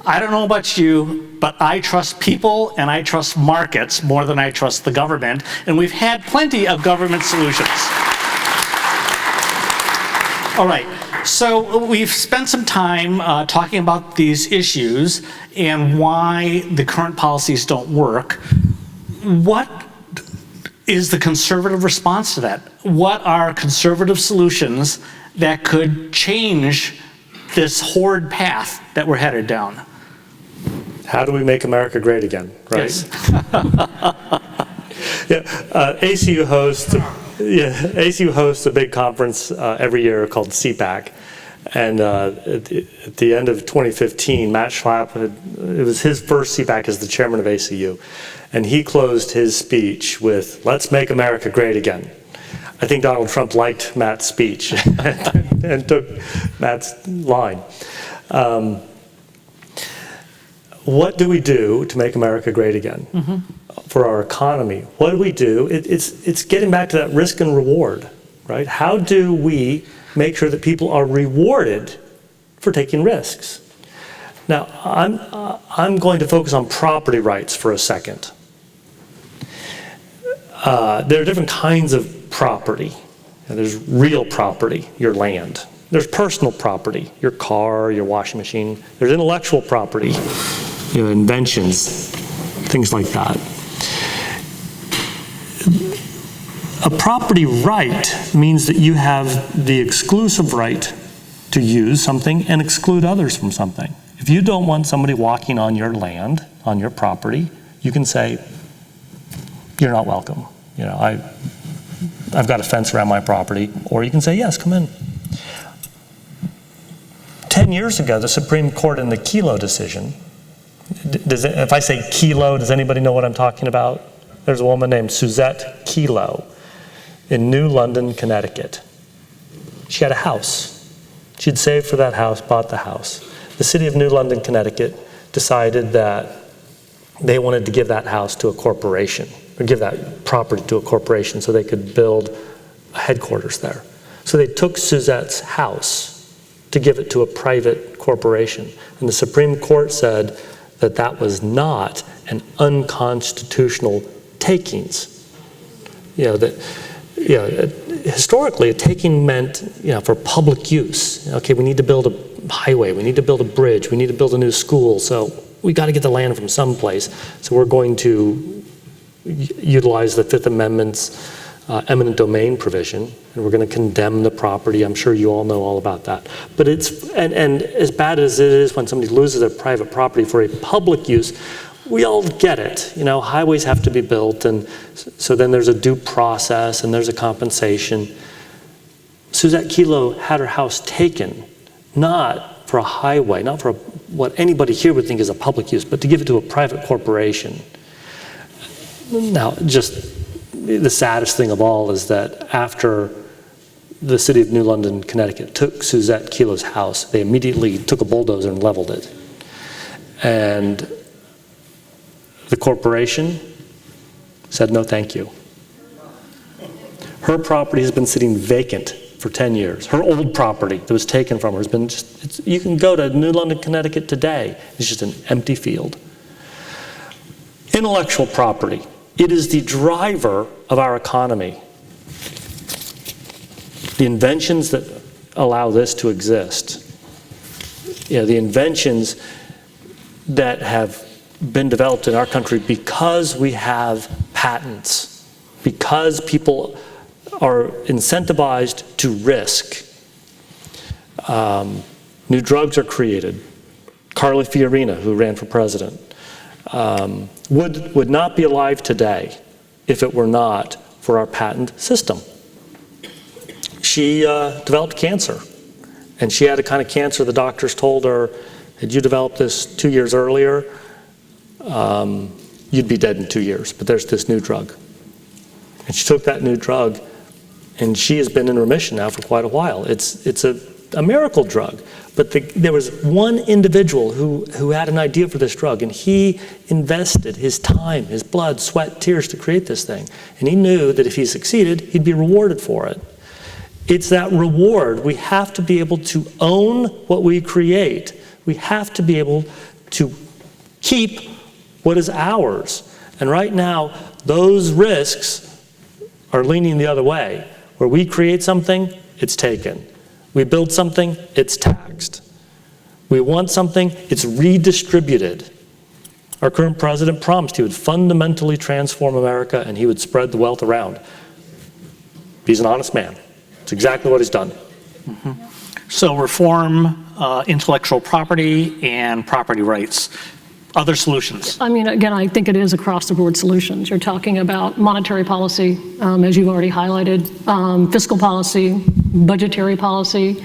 I don't know about you, but I trust people and I trust markets more than I trust the government, and we've had plenty of government solutions. All right. So we've spent some time talking about these issues and why the current policies don't work. What is the conservative response to that? What are conservative solutions that could change this horrid path that we're headed down? How do we make America great again, right? Yes. ACU hosts a big conference every year called CPAC. And at the end of 2015, Matt Schlapp, it was his first CPAC as the chairman of ACU. And he closed his speech with, "Let's make America great again." I think Donald Trump liked Matt's speech and took Matt's line. What do we do to make America great again? For our economy, what do we do? It's getting back to that risk and reward, right? How do we make sure that people are rewarded for taking risks? Now, I'm going to focus on property rights for a second. There are different kinds of property. There's real property, your land. There's personal property, your car, your washing machine. There's intellectual property, inventions, things like that. A property right means that you have the exclusive right to use something and exclude others from something. If you don't want somebody walking on your land, on your property, you can say, you're not welcome. I've got a fence around my property, or you can say, yes, come in. 10 years ago, the Supreme Court in the Kelo decision, if I say Kelo, does anybody know what I'm talking about? There's a woman named Suzette Kelo in New London, Connecticut. She had a house. She'd saved for that house, bought the house. The city of New London, Connecticut decided that they wanted to give that house to a corporation, or give that property to a corporation so they could build a headquarters there. So they took Suzette's house to give it to a private corporation. And the Supreme Court said that that was not an unconstitutional takings. Historically, a taking meant, for public use. Okay, we need to build a highway, we need to build a bridge, we need to build a new school, so we got to get the land from someplace. So we're going to utilize the Fifth Amendment's eminent domain provision, and we're going to condemn the property. I'm sure you all know all about that. But and as bad as it is when somebody loses their private property for a public use, we all get it. Highways have to be built, and so then there's a due process and there's a compensation. Suzette Kelo had her house taken, not for a highway, not for what anybody here would think is a public use, but to give it to a private corporation. Now, just the saddest thing of all is that after the city of New London, Connecticut took Suzette Kelo's house, they immediately took a bulldozer and leveled it. And the corporation said, no, thank you. Her property has been sitting vacant for 10 years. Her old property that was taken from her has been you can go to New London, Connecticut today. It's just an empty field. Intellectual property. It is the driver of our economy. The inventions that allow this to exist, the inventions that have been developed in our country because we have patents, because people are incentivized to risk. New drugs are created. Carly Fiorina, who ran for president, would not be alive today if it were not for our patent system. She developed cancer, and she had a kind of cancer the doctors told her, had you developed this 2 years earlier, you'd be dead in 2 years, but there's this new drug. And she took that new drug, and she has been in remission now for quite a while. It's a miracle drug. But there was one individual who had an idea for this drug, and he invested his time, his blood, sweat, tears to create this thing. And he knew that if he succeeded, he'd be rewarded for it. It's that reward. We have to be able to own what we create. We have to be able to keep what is ours. And right now, those risks are leaning the other way. Where we create something, it's taken. We build something, it's taxed. We want something, it's redistributed. Our current president promised he would fundamentally transform America and he would spread the wealth around. He's an honest man. It's exactly what he's done. So reform intellectual property and property rights. Other solutions? I mean, again, I think it is across-the-board solutions. You're talking about monetary policy, as you've already highlighted, fiscal policy, budgetary policy,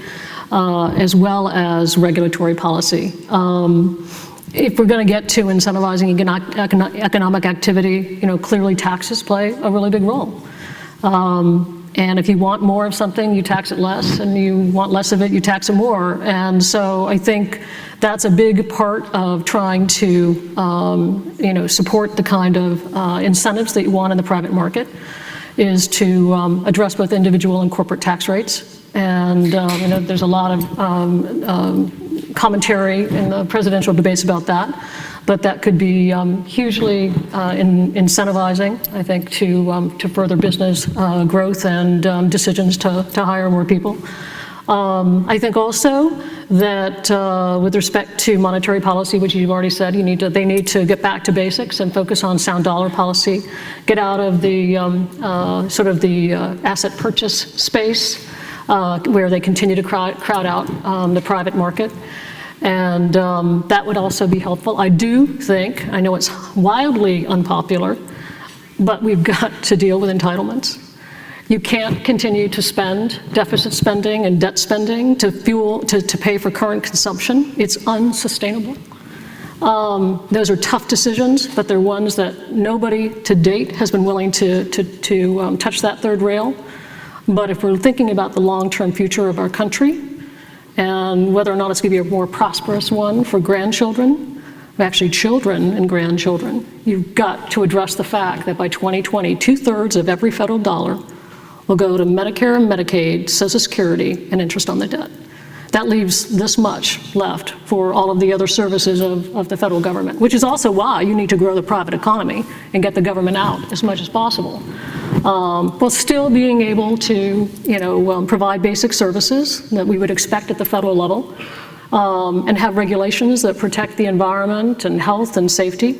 as well as regulatory policy. If we're going to get to incentivizing economic activity, clearly taxes play a really big role. And if you want more of something, you tax it less, and you want less of it, you tax it more. And so I think that's a big part of trying to, support the kind of incentives that you want in the private market, is to address both individual and corporate tax rates. And there's a lot of commentary in the presidential debates about that, but that could be hugely incentivizing, I think, to further business growth and decisions to hire more people. I think also that with respect to monetary policy, which you've already said, they need to get back to basics and focus on sound dollar policy, get out of the sort of the asset purchase space where they continue to crowd out the private market. And that would also be helpful. I do think, I know it's wildly unpopular, but we've got to deal with entitlements. You can't continue to spend deficit spending and debt spending to pay for current consumption. It's unsustainable. Those are tough decisions, but they're ones that nobody to date has been willing to touch that third rail. But if we're thinking about the long-term future of our country, and whether or not it's going to be a more prosperous one for grandchildren, actually children and grandchildren, you've got to address the fact that by 2020, 2/3 of every federal dollar will go to Medicare and Medicaid, Social Security, and interest on the debt. That leaves this much left for all of the other services of the federal government, which is also why you need to grow the private economy and get the government out as much as possible. While still being able to, provide basic services that we would expect at the federal level, and have regulations that protect the environment and health and safety.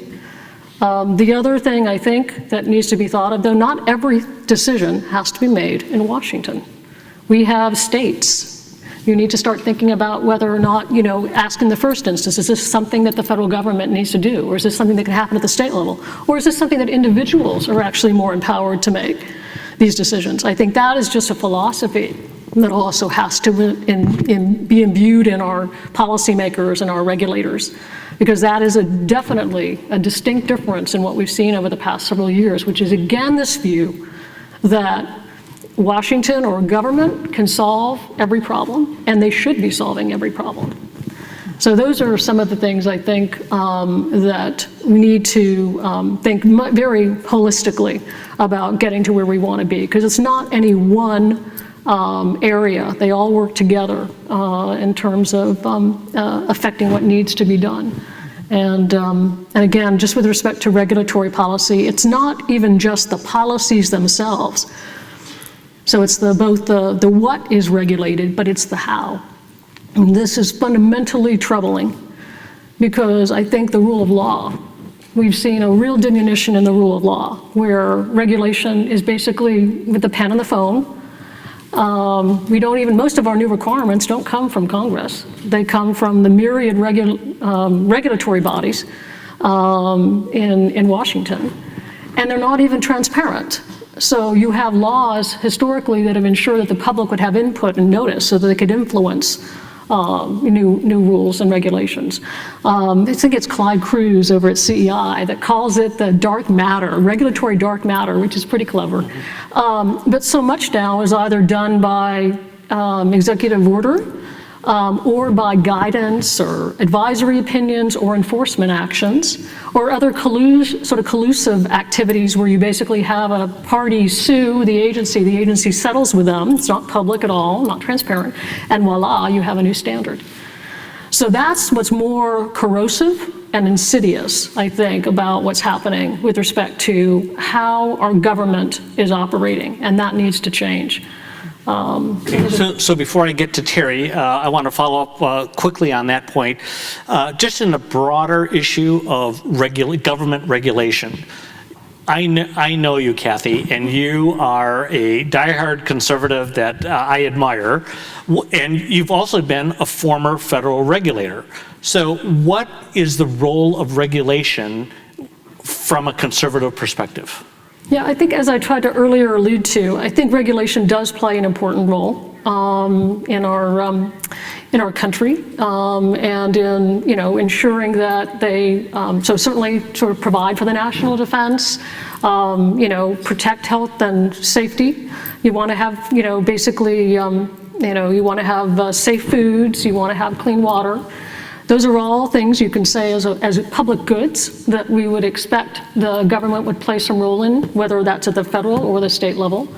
The other thing I think that needs to be thought of, though not every decision has to be made in Washington. We have states. You need to start thinking about whether or not, ask in the first instance, is this something that the federal government needs to do? Or is this something that can happen at the state level? Or is this something that individuals are actually more empowered to make these decisions? I think that is just a philosophy that also has to be imbued in our policymakers and our regulators, because that is definitely a distinct difference in what we've seen over the past several years, which is again this view that Washington or government can solve every problem, and they should be solving every problem. So those are some of the things I think that we need to think very holistically about getting to where we want to be, because it's not any one area. They all work together in terms of affecting what needs to be done. And again, just with respect to regulatory policy, it's not even just the policies themselves. So it's both the what is regulated, but it's the how. And this is fundamentally troubling, because I think the rule of law, we've seen a real diminution in the rule of law, where regulation is basically with the pen and the phone. Most of our new requirements don't come from Congress. They come from the myriad regulatory bodies in Washington, and they're not even transparent. So you have laws historically that have ensured that the public would have input and notice so that they could influence new rules and regulations. I think it's Clyde Cruz over at CEI that calls it the dark matter, regulatory dark matter, which is pretty clever. But so much now is either done by executive order or by guidance or advisory opinions or enforcement actions or other collusive activities where you basically have a party sue the agency settles with them, it's not public at all, not transparent, and voila, you have a new standard. So that's what's more corrosive and insidious, I think, about what's happening with respect to how our government is operating, and that needs to change. So before I get to Terry, I want to follow up quickly on that point. Just in the broader issue of government regulation, I know you, Kathy, and you are a diehard conservative that I admire, and you've also been a former federal regulator. So what is the role of regulation from a conservative perspective? Yeah, I think as I tried to earlier allude to, I think regulation does play an important role in our in our country, and in, ensuring that they, so certainly sort of provide for the national defense, protect health and safety. You want to have, basically, you want to have safe foods, you want to have clean water. Those are all things you can say as public goods that we would expect the government would play some role in, whether that's at the federal or the state level.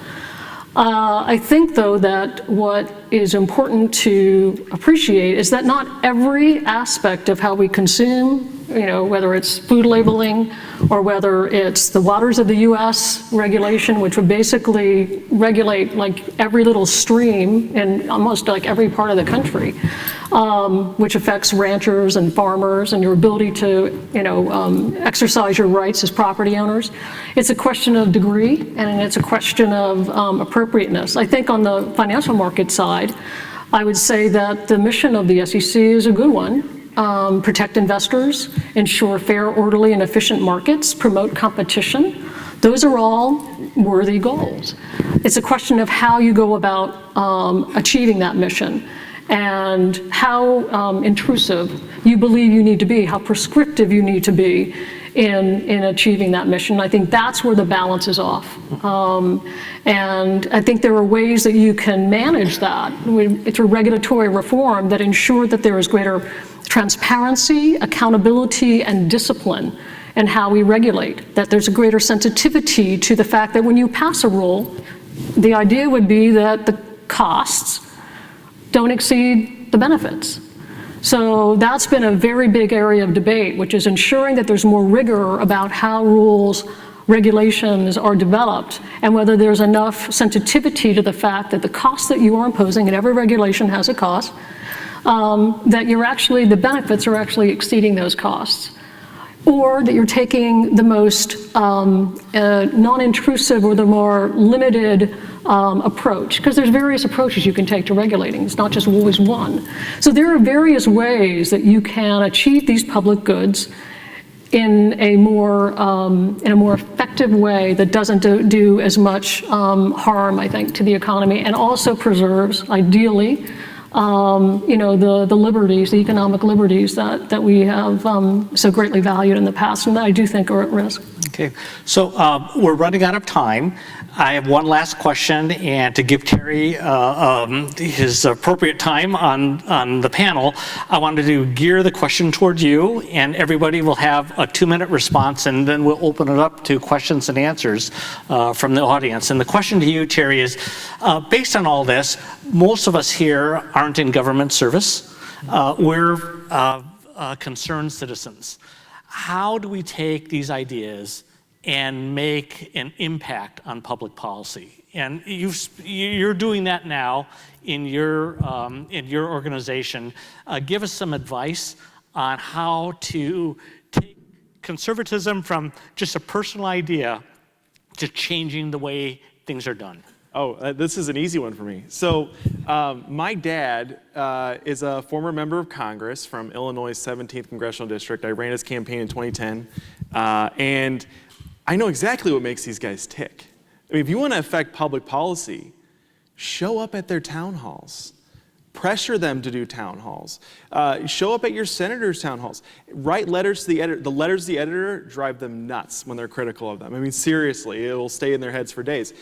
I think, though, that what is important to appreciate is that not every aspect of how we consume, whether it's food labeling or whether it's the waters of the U.S. regulation, which would basically regulate like every little stream in almost like every part of the country, which affects ranchers and farmers and your ability to, exercise your rights as property owners. It's a question of degree, and it's a question of appropriateness. I think on the financial market side, I would say that the mission of the SEC is a good one. Protect investors, ensure fair, orderly, and efficient markets, promote competition. Those are all worthy goals. It's a question of how you go about achieving that mission and how intrusive you believe you need to be, how prescriptive you need to be in achieving that mission. I think that's where the balance is off. And I think there are ways that you can manage that through regulatory reform that ensure that there is greater transparency, accountability, and discipline in how we regulate, that there's a greater sensitivity to the fact that when you pass a rule, the idea would be that the costs don't exceed the benefits. So that's been a very big area of debate, which is ensuring that there's more rigor about how rules, regulations are developed, and whether there's enough sensitivity to the fact that the cost that you are imposing, and every regulation has a cost, that the benefits are actually exceeding those costs. Or that you're taking the most non-intrusive or the more limited approach, because there's various approaches you can take to regulating. It's not just always one. So there are various ways that you can achieve these public goods in a more effective way that doesn't do as much harm, I think, to the economy, and also preserves, ideally, the liberties, the economic liberties that we have so greatly valued in the past, and that I do think are at risk. Okay, so we're running out of time. I have one last question, and to give Terry his appropriate time on the panel, I wanted to gear the question towards you, and everybody will have a 2-minute response, and then we'll open it up to questions and answers from the audience. And the question to you, Terry, is based on all this, most of us here aren't in government service. We're concerned citizens. How do we take these ideas and make an impact on public policy? And you're doing that now in your organization. Give us some advice on how to take conservatism from just a personal idea to changing the way things are done. Oh, this is an easy one for me. So my dad is a former member of Congress from Illinois' 17th Congressional District. I ran his campaign in 2010. And I know exactly what makes these guys tick. I mean, if you want to affect public policy, show up at their town halls. Pressure them to do town halls. Show up at your senator's town halls. Write letters to the editor. The letters to the editor drive them nuts when they're critical of them. I mean, seriously, it will stay in their heads for days.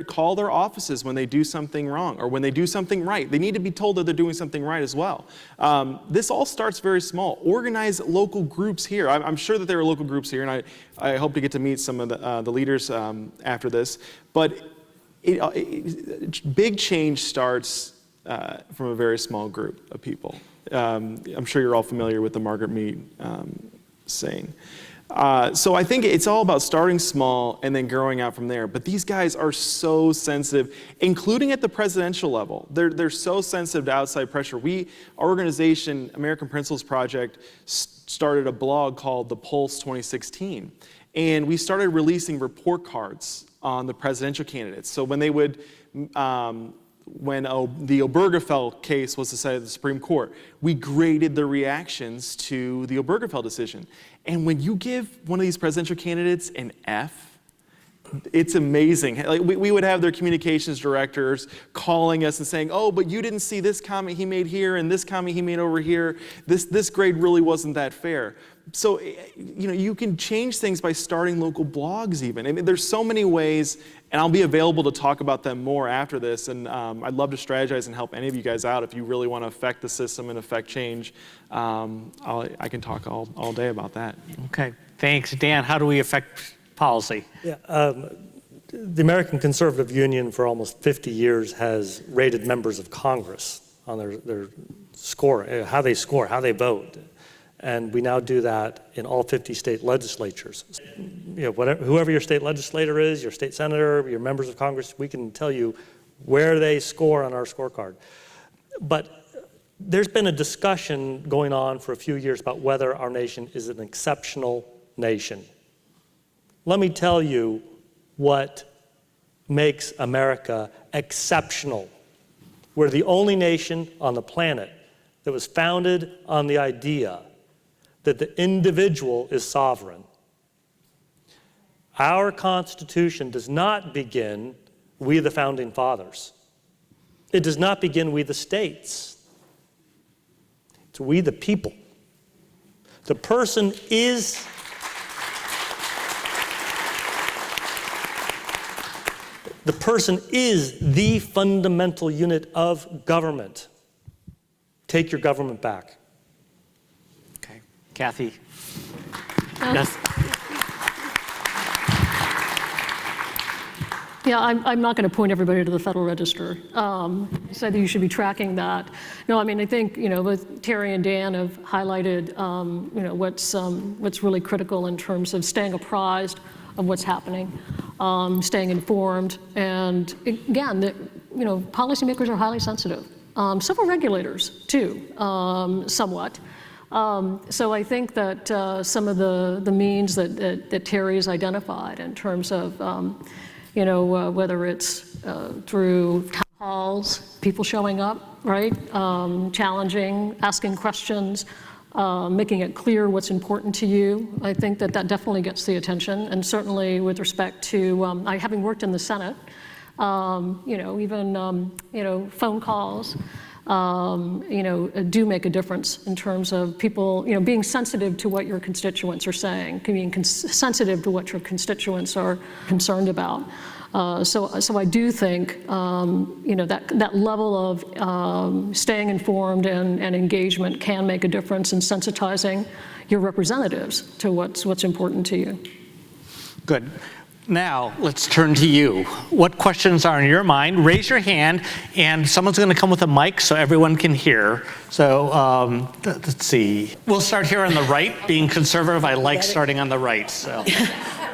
Call their offices when they do something wrong or when they do something right. They need to be told that they're doing something right as well. This all starts very small. Organize local groups here. I'm sure that there are local groups here, and I hope to get to meet some of the leaders after this. But big change starts from a very small group of people. I'm sure you're all familiar with the Margaret Mead saying. So I think it's all about starting small and then growing out from there. But these guys are so sensitive, including at the presidential level. They're so sensitive to outside pressure. Our organization, American Principles Project, started a blog called The Pulse 2016. And we started releasing report cards on the presidential candidates. So when they would, when the Obergefell case was decided at the Supreme Court, we graded the reactions to the Obergefell decision. And when you give one of these presidential candidates an F, It's amazing. Like we would have their communications directors calling us and saying, "Oh, but you didn't see this comment he made here and this comment he made over here. This grade really wasn't that fair." So, you can change things by starting local blogs even. I mean, there's so many ways, and I'll be available to talk about them more after this. And I'd love to strategize and help any of you guys out if you really want to affect the system and affect change. I can talk all day about that. Okay, thanks. Dan, how do we affect policy? Yeah, the American Conservative Union for almost 50 years has rated members of Congress on their score, how they score, how they vote. And we now do that in all 50 state legislatures. Whoever your state legislator is, your state senator, your members of Congress, we can tell you where they score on our scorecard. But there's been a discussion going on for a few years about whether our nation is an exceptional nation. Let me tell you what makes America exceptional. We're the only nation on the planet that was founded on the idea that the individual is sovereign. Our Constitution does not begin, we the founding fathers. It does not begin, we the states. It's we the people. The person is the fundamental unit of government. Take your government back. Okay, Kathy. Yes. Yeah, I'm not going to point everybody to the Federal Register. So that you should be tracking that. No, I mean, I think, both Terry and Dan have highlighted, what's really critical in terms of staying apprised of what's happening, staying informed, and again, policymakers are highly sensitive. Several regulators, too, somewhat. So I think that some of the means that Terry's identified in terms of, whether it's through town halls, people showing up, right, challenging, asking questions, making it clear what's important to you, I think that definitely gets the attention. And certainly with respect to, having worked in the Senate, even phone calls, do make a difference in terms of people, being sensitive to what your constituents are saying, being sensitive to what your constituents are concerned about. So I do think, that level of staying informed and engagement can make a difference in sensitizing your representatives to what's important to you. Good. Now, let's turn to you. What questions are in your mind? Raise your hand, and someone's going to come with a mic so everyone can hear. So let's see. We'll start here on the right. Being conservative, I like starting on the right. So.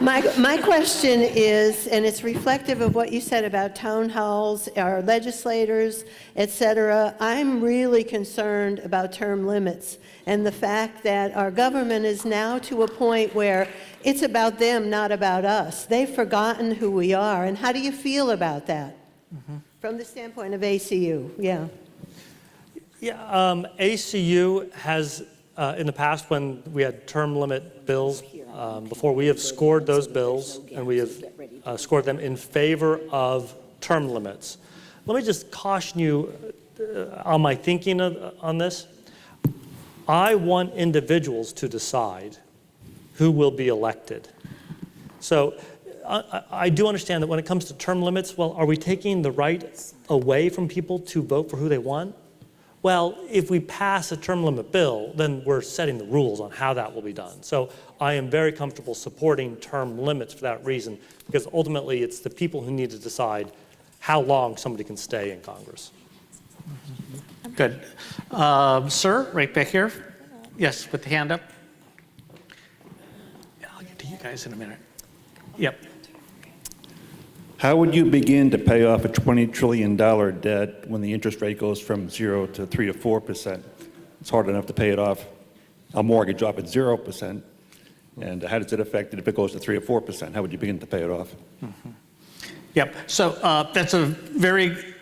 My question is, and it's reflective of what you said about town halls, our legislators, et cetera. I'm really concerned about term limits and the fact that our government is now to a point where it's about them, not about us. They've forgotten who we are. And how do you feel about that from the standpoint of ACU? Yeah. Yeah, ACU has, in the past when we had term limit bills, before we have scored those bills and we have scored them in favor of term limits. Let me just caution you on my thinking on this. I want individuals to decide who will be elected. So I do understand that when it comes to term limits, well, are we taking the right away from people to vote for who they want? Well, if we pass a term limit bill, then we're setting the rules on how that will be done. So I am very comfortable supporting term limits for that reason, because ultimately it's the people who need to decide how long somebody can stay in Congress. Good. Sir, right back here. Yes, with the hand up. I'll get to you guys in a minute. Yep. How would you begin to pay off a $20 trillion debt when the interest rate goes from 0 to 3 to 4%? It's hard enough to pay it off. A mortgage off at 0%. And how does it affect it if it goes to 3 or 4%? How would you begin to pay it off? Yep. So that's an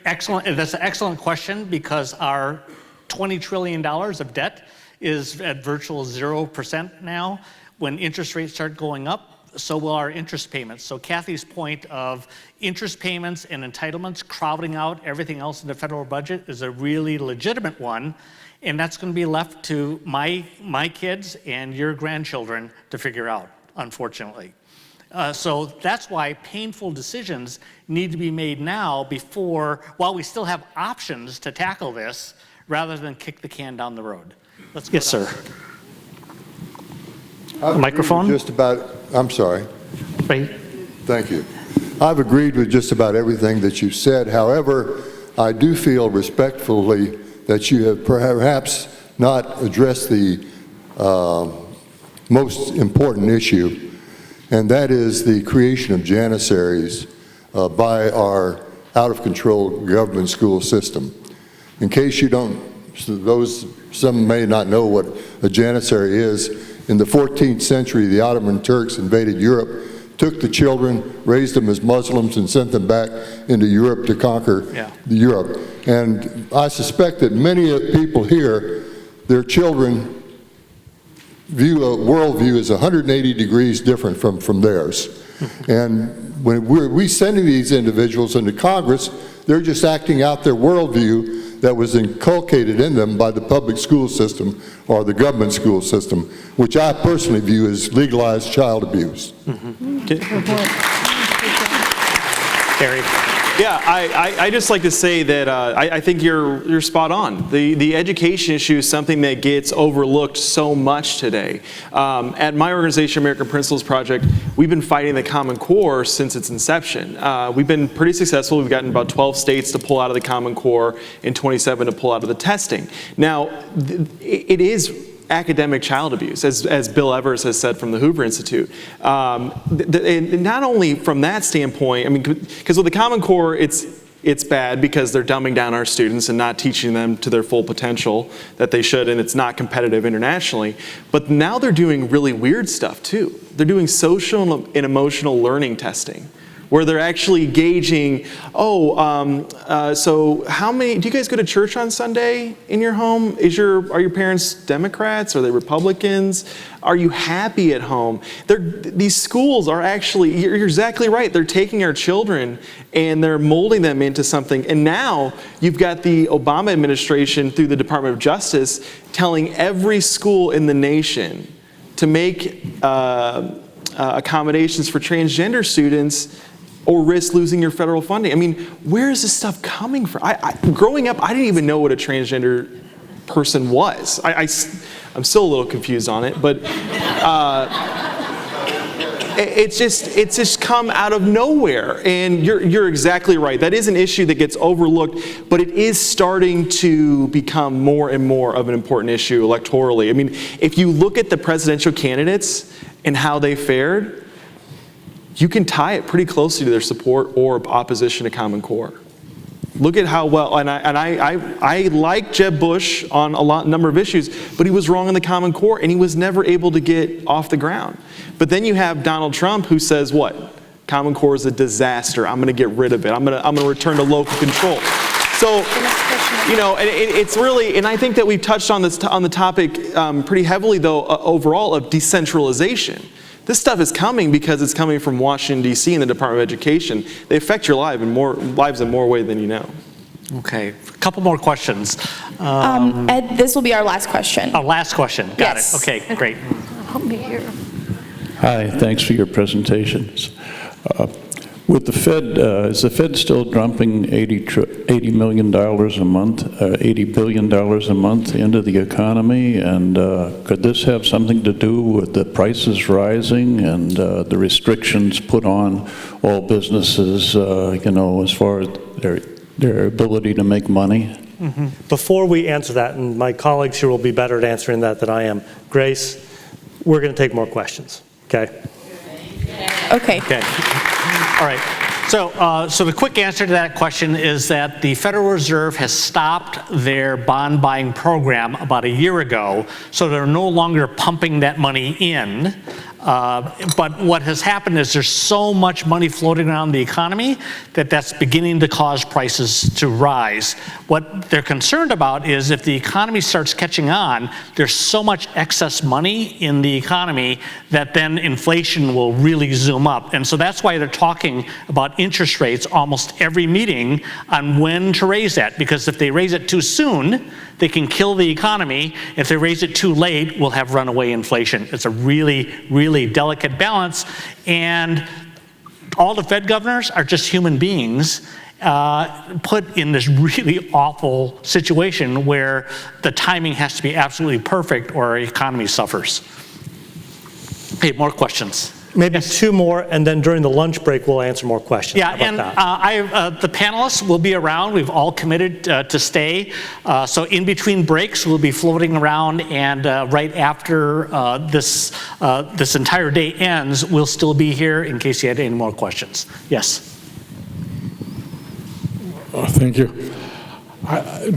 excellent question, because our $20 trillion of debt is at virtual 0% now. When interest rates start going up, so will our interest payments. So Kathy's point of interest payments and entitlements crowding out everything else in the federal budget is a really legitimate one, and that's going to be left to my kids and your grandchildren to figure out, unfortunately. So that's why painful decisions need to be made now while we still have options to tackle this, rather than kick the can down the road. Yes, sir. Microphone? I'm sorry. Right. Thank you. I've agreed with just about everything that you said. However, I do feel respectfully that you have perhaps not addressed the most important issue, and that is the creation of janissaries by our out-of-control government school system. In case you don't, some may not know what a janissary is. In the 14th century, the Ottoman Turks invaded Europe, took the children, raised them as Muslims, and sent them back into Europe to conquer Europe. And I suspect that many people here, their children view a worldview as 180 degrees different from theirs. And when we sending these individuals into Congress, they're just acting out their worldview that was inculcated in them by the public school system or the government school system, which I personally view as legalized child abuse. Gary. Yeah, I just like to say that I think you're spot on. The education issue is something that gets overlooked so much today. At my organization, American Principles Project, we've been fighting the Common Core since its inception. We've been pretty successful. We've gotten about 12 states to pull out of the Common Core and 27 to pull out of the testing. Now, it is academic child abuse, as Bill Evers has said from the Hoover Institute. And not only from that standpoint, I mean, because with the Common Core, it's bad because they're dumbing down our students and not teaching them to their full potential that they should, and it's not competitive internationally. But now they're doing really weird stuff too. They're doing social and emotional learning testing, where they're actually gauging, so how many, do you guys go to church on Sunday in your home? Are your parents Democrats? Are they Republicans? Are you happy at home? These schools are actually, you're exactly right, they're taking our children and they're molding them into something. And now you've got the Obama administration through the Department of Justice telling every school in the nation to make accommodations for transgender students or risk losing your federal funding. I mean, where is this stuff coming from? Growing up, I didn't even know what a transgender person was. I'm still a little confused on it, but it's just come out of nowhere. And you're exactly right. That is an issue that gets overlooked, but it is starting to become more and more of an important issue electorally. I mean, if you look at the presidential candidates and how they fared, you can tie it pretty closely to their support or opposition to Common Core. Look at how well, and I like Jeb Bush on a number of issues, but he was wrong on the Common Core, and he was never able to get off the ground. But then you have Donald Trump, who says what? Common Core is a disaster. I'm going to get rid of it. I'm going to return to local control. So, you know, it's really, and I think that we've touched on the topic pretty heavily, though, overall, of decentralization. This stuff is coming because it's coming from Washington, D.C. and the Department of Education. They affect your lives in more ways than you know. Okay, a couple more questions. Ed, this will be our last question. Oh, last question. Got Yes. it. Okay, great. Help me here. Hi, thanks for your presentations. With the Fed, is the Fed still dumping $80 million a month, $80 billion a month into the economy? And could this have something to do with the prices rising and the restrictions put on all businesses, as far as their ability to make money? Mm-hmm. Before we answer that, and my colleagues here will be better at answering that than I am, Grace, we're going to take more questions, okay? Okay. Okay. All right. So the quick answer to that question is that the Federal Reserve has stopped their bond buying program about a year ago, so they're no longer pumping that money in. But what has happened is there's so much money floating around the economy that that's beginning to cause prices to rise. What they're concerned about is if the economy starts catching on, there's so much excess money in the economy that then inflation will really zoom up. And so that's why they're talking about interest rates almost every meeting on when to raise that, because if they raise it too soon, they can kill the economy. If they raise it too late, we'll have runaway inflation. It's a really, really delicate balance. And all the Fed governors are just human beings put in this really awful situation where the timing has to be absolutely perfect or our economy suffers. Okay, more questions? Maybe two more, and then during the lunch break, we'll answer more questions. Yeah, How about and that? the panelists will be around. We've all committed to stay. So in between breaks, we'll be floating around, and right after this entire day ends, we'll still be here in case you had any more questions. Yes. Thank you.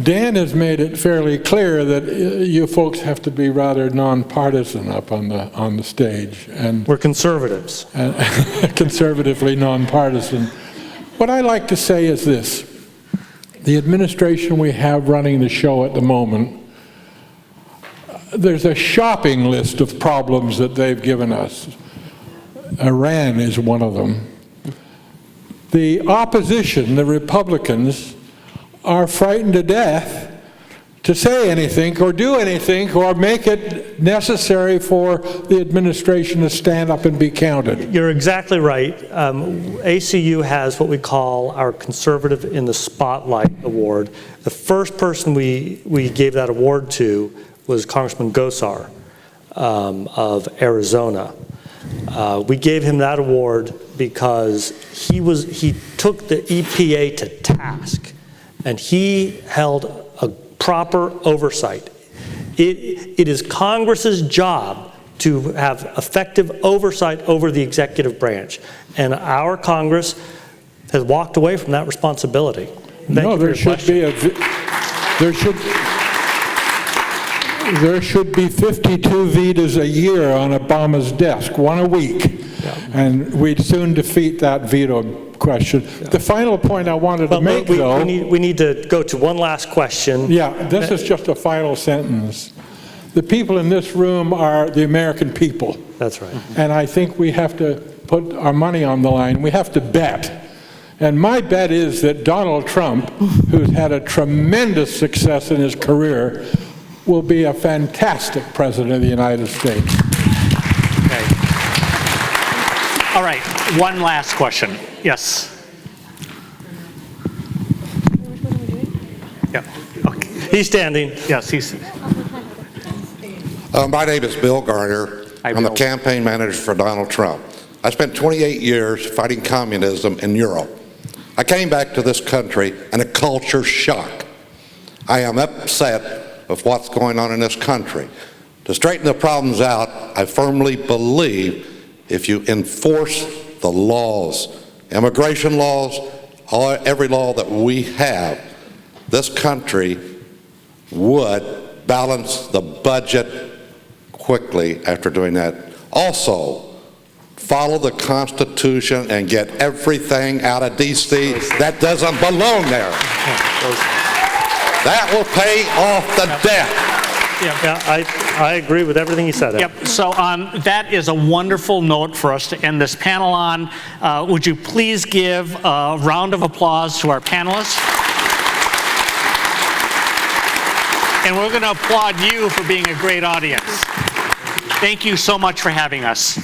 Dan has made it fairly clear that you folks have to be rather nonpartisan up on the stage, and We're conservatives. conservatively nonpartisan. What I like to say is this: the administration we have running the show at the moment, there's a shopping list of problems that they've given us. Iran is one of them. The opposition, the Republicans, are frightened to death to say anything or do anything or make it necessary for the administration to stand up and be counted. You're exactly right. ACU has what we call our Conservative in the Spotlight Award. The first person we gave that award to was Congressman Gosar of Arizona. We gave him that award because he took the EPA to task, and he held a proper oversight. It is Congress's job to have effective oversight over the executive branch, and our Congress has walked away from that responsibility. No, there should be there should be 52 vetos a year on Obama's desk, one a week. And we'd soon defeat that veto question. The final point I wanted to make, though... We need to go to one last question. Yeah, this is just a final sentence. The people in this room are the American people. That's right. And I think we have to put our money on the line. We have to bet. And my bet is that Donald Trump, who's had a tremendous success in his career, will be a fantastic president of the United States. All right, one last question. Yes. Yeah. Okay. He's standing. Yes, he's. My name is Bill Garner. I'm the campaign manager for Donald Trump. I spent 28 years fighting communism in Europe. I came back to this country in a culture shock. I am upset with what's going on in this country. To straighten the problems out, I firmly believe if you enforce the laws, immigration laws, every law that we have, this country would balance the budget quickly after doing that. Also, follow the Constitution and get everything out of D.C. that doesn't belong there. That will pay off the debt. Yeah, I agree with everything you said. Yep, so that is a wonderful note for us to end this panel on. Would you please give a round of applause to our panelists? And we're going to applaud you for being a great audience. Thank you so much for having us.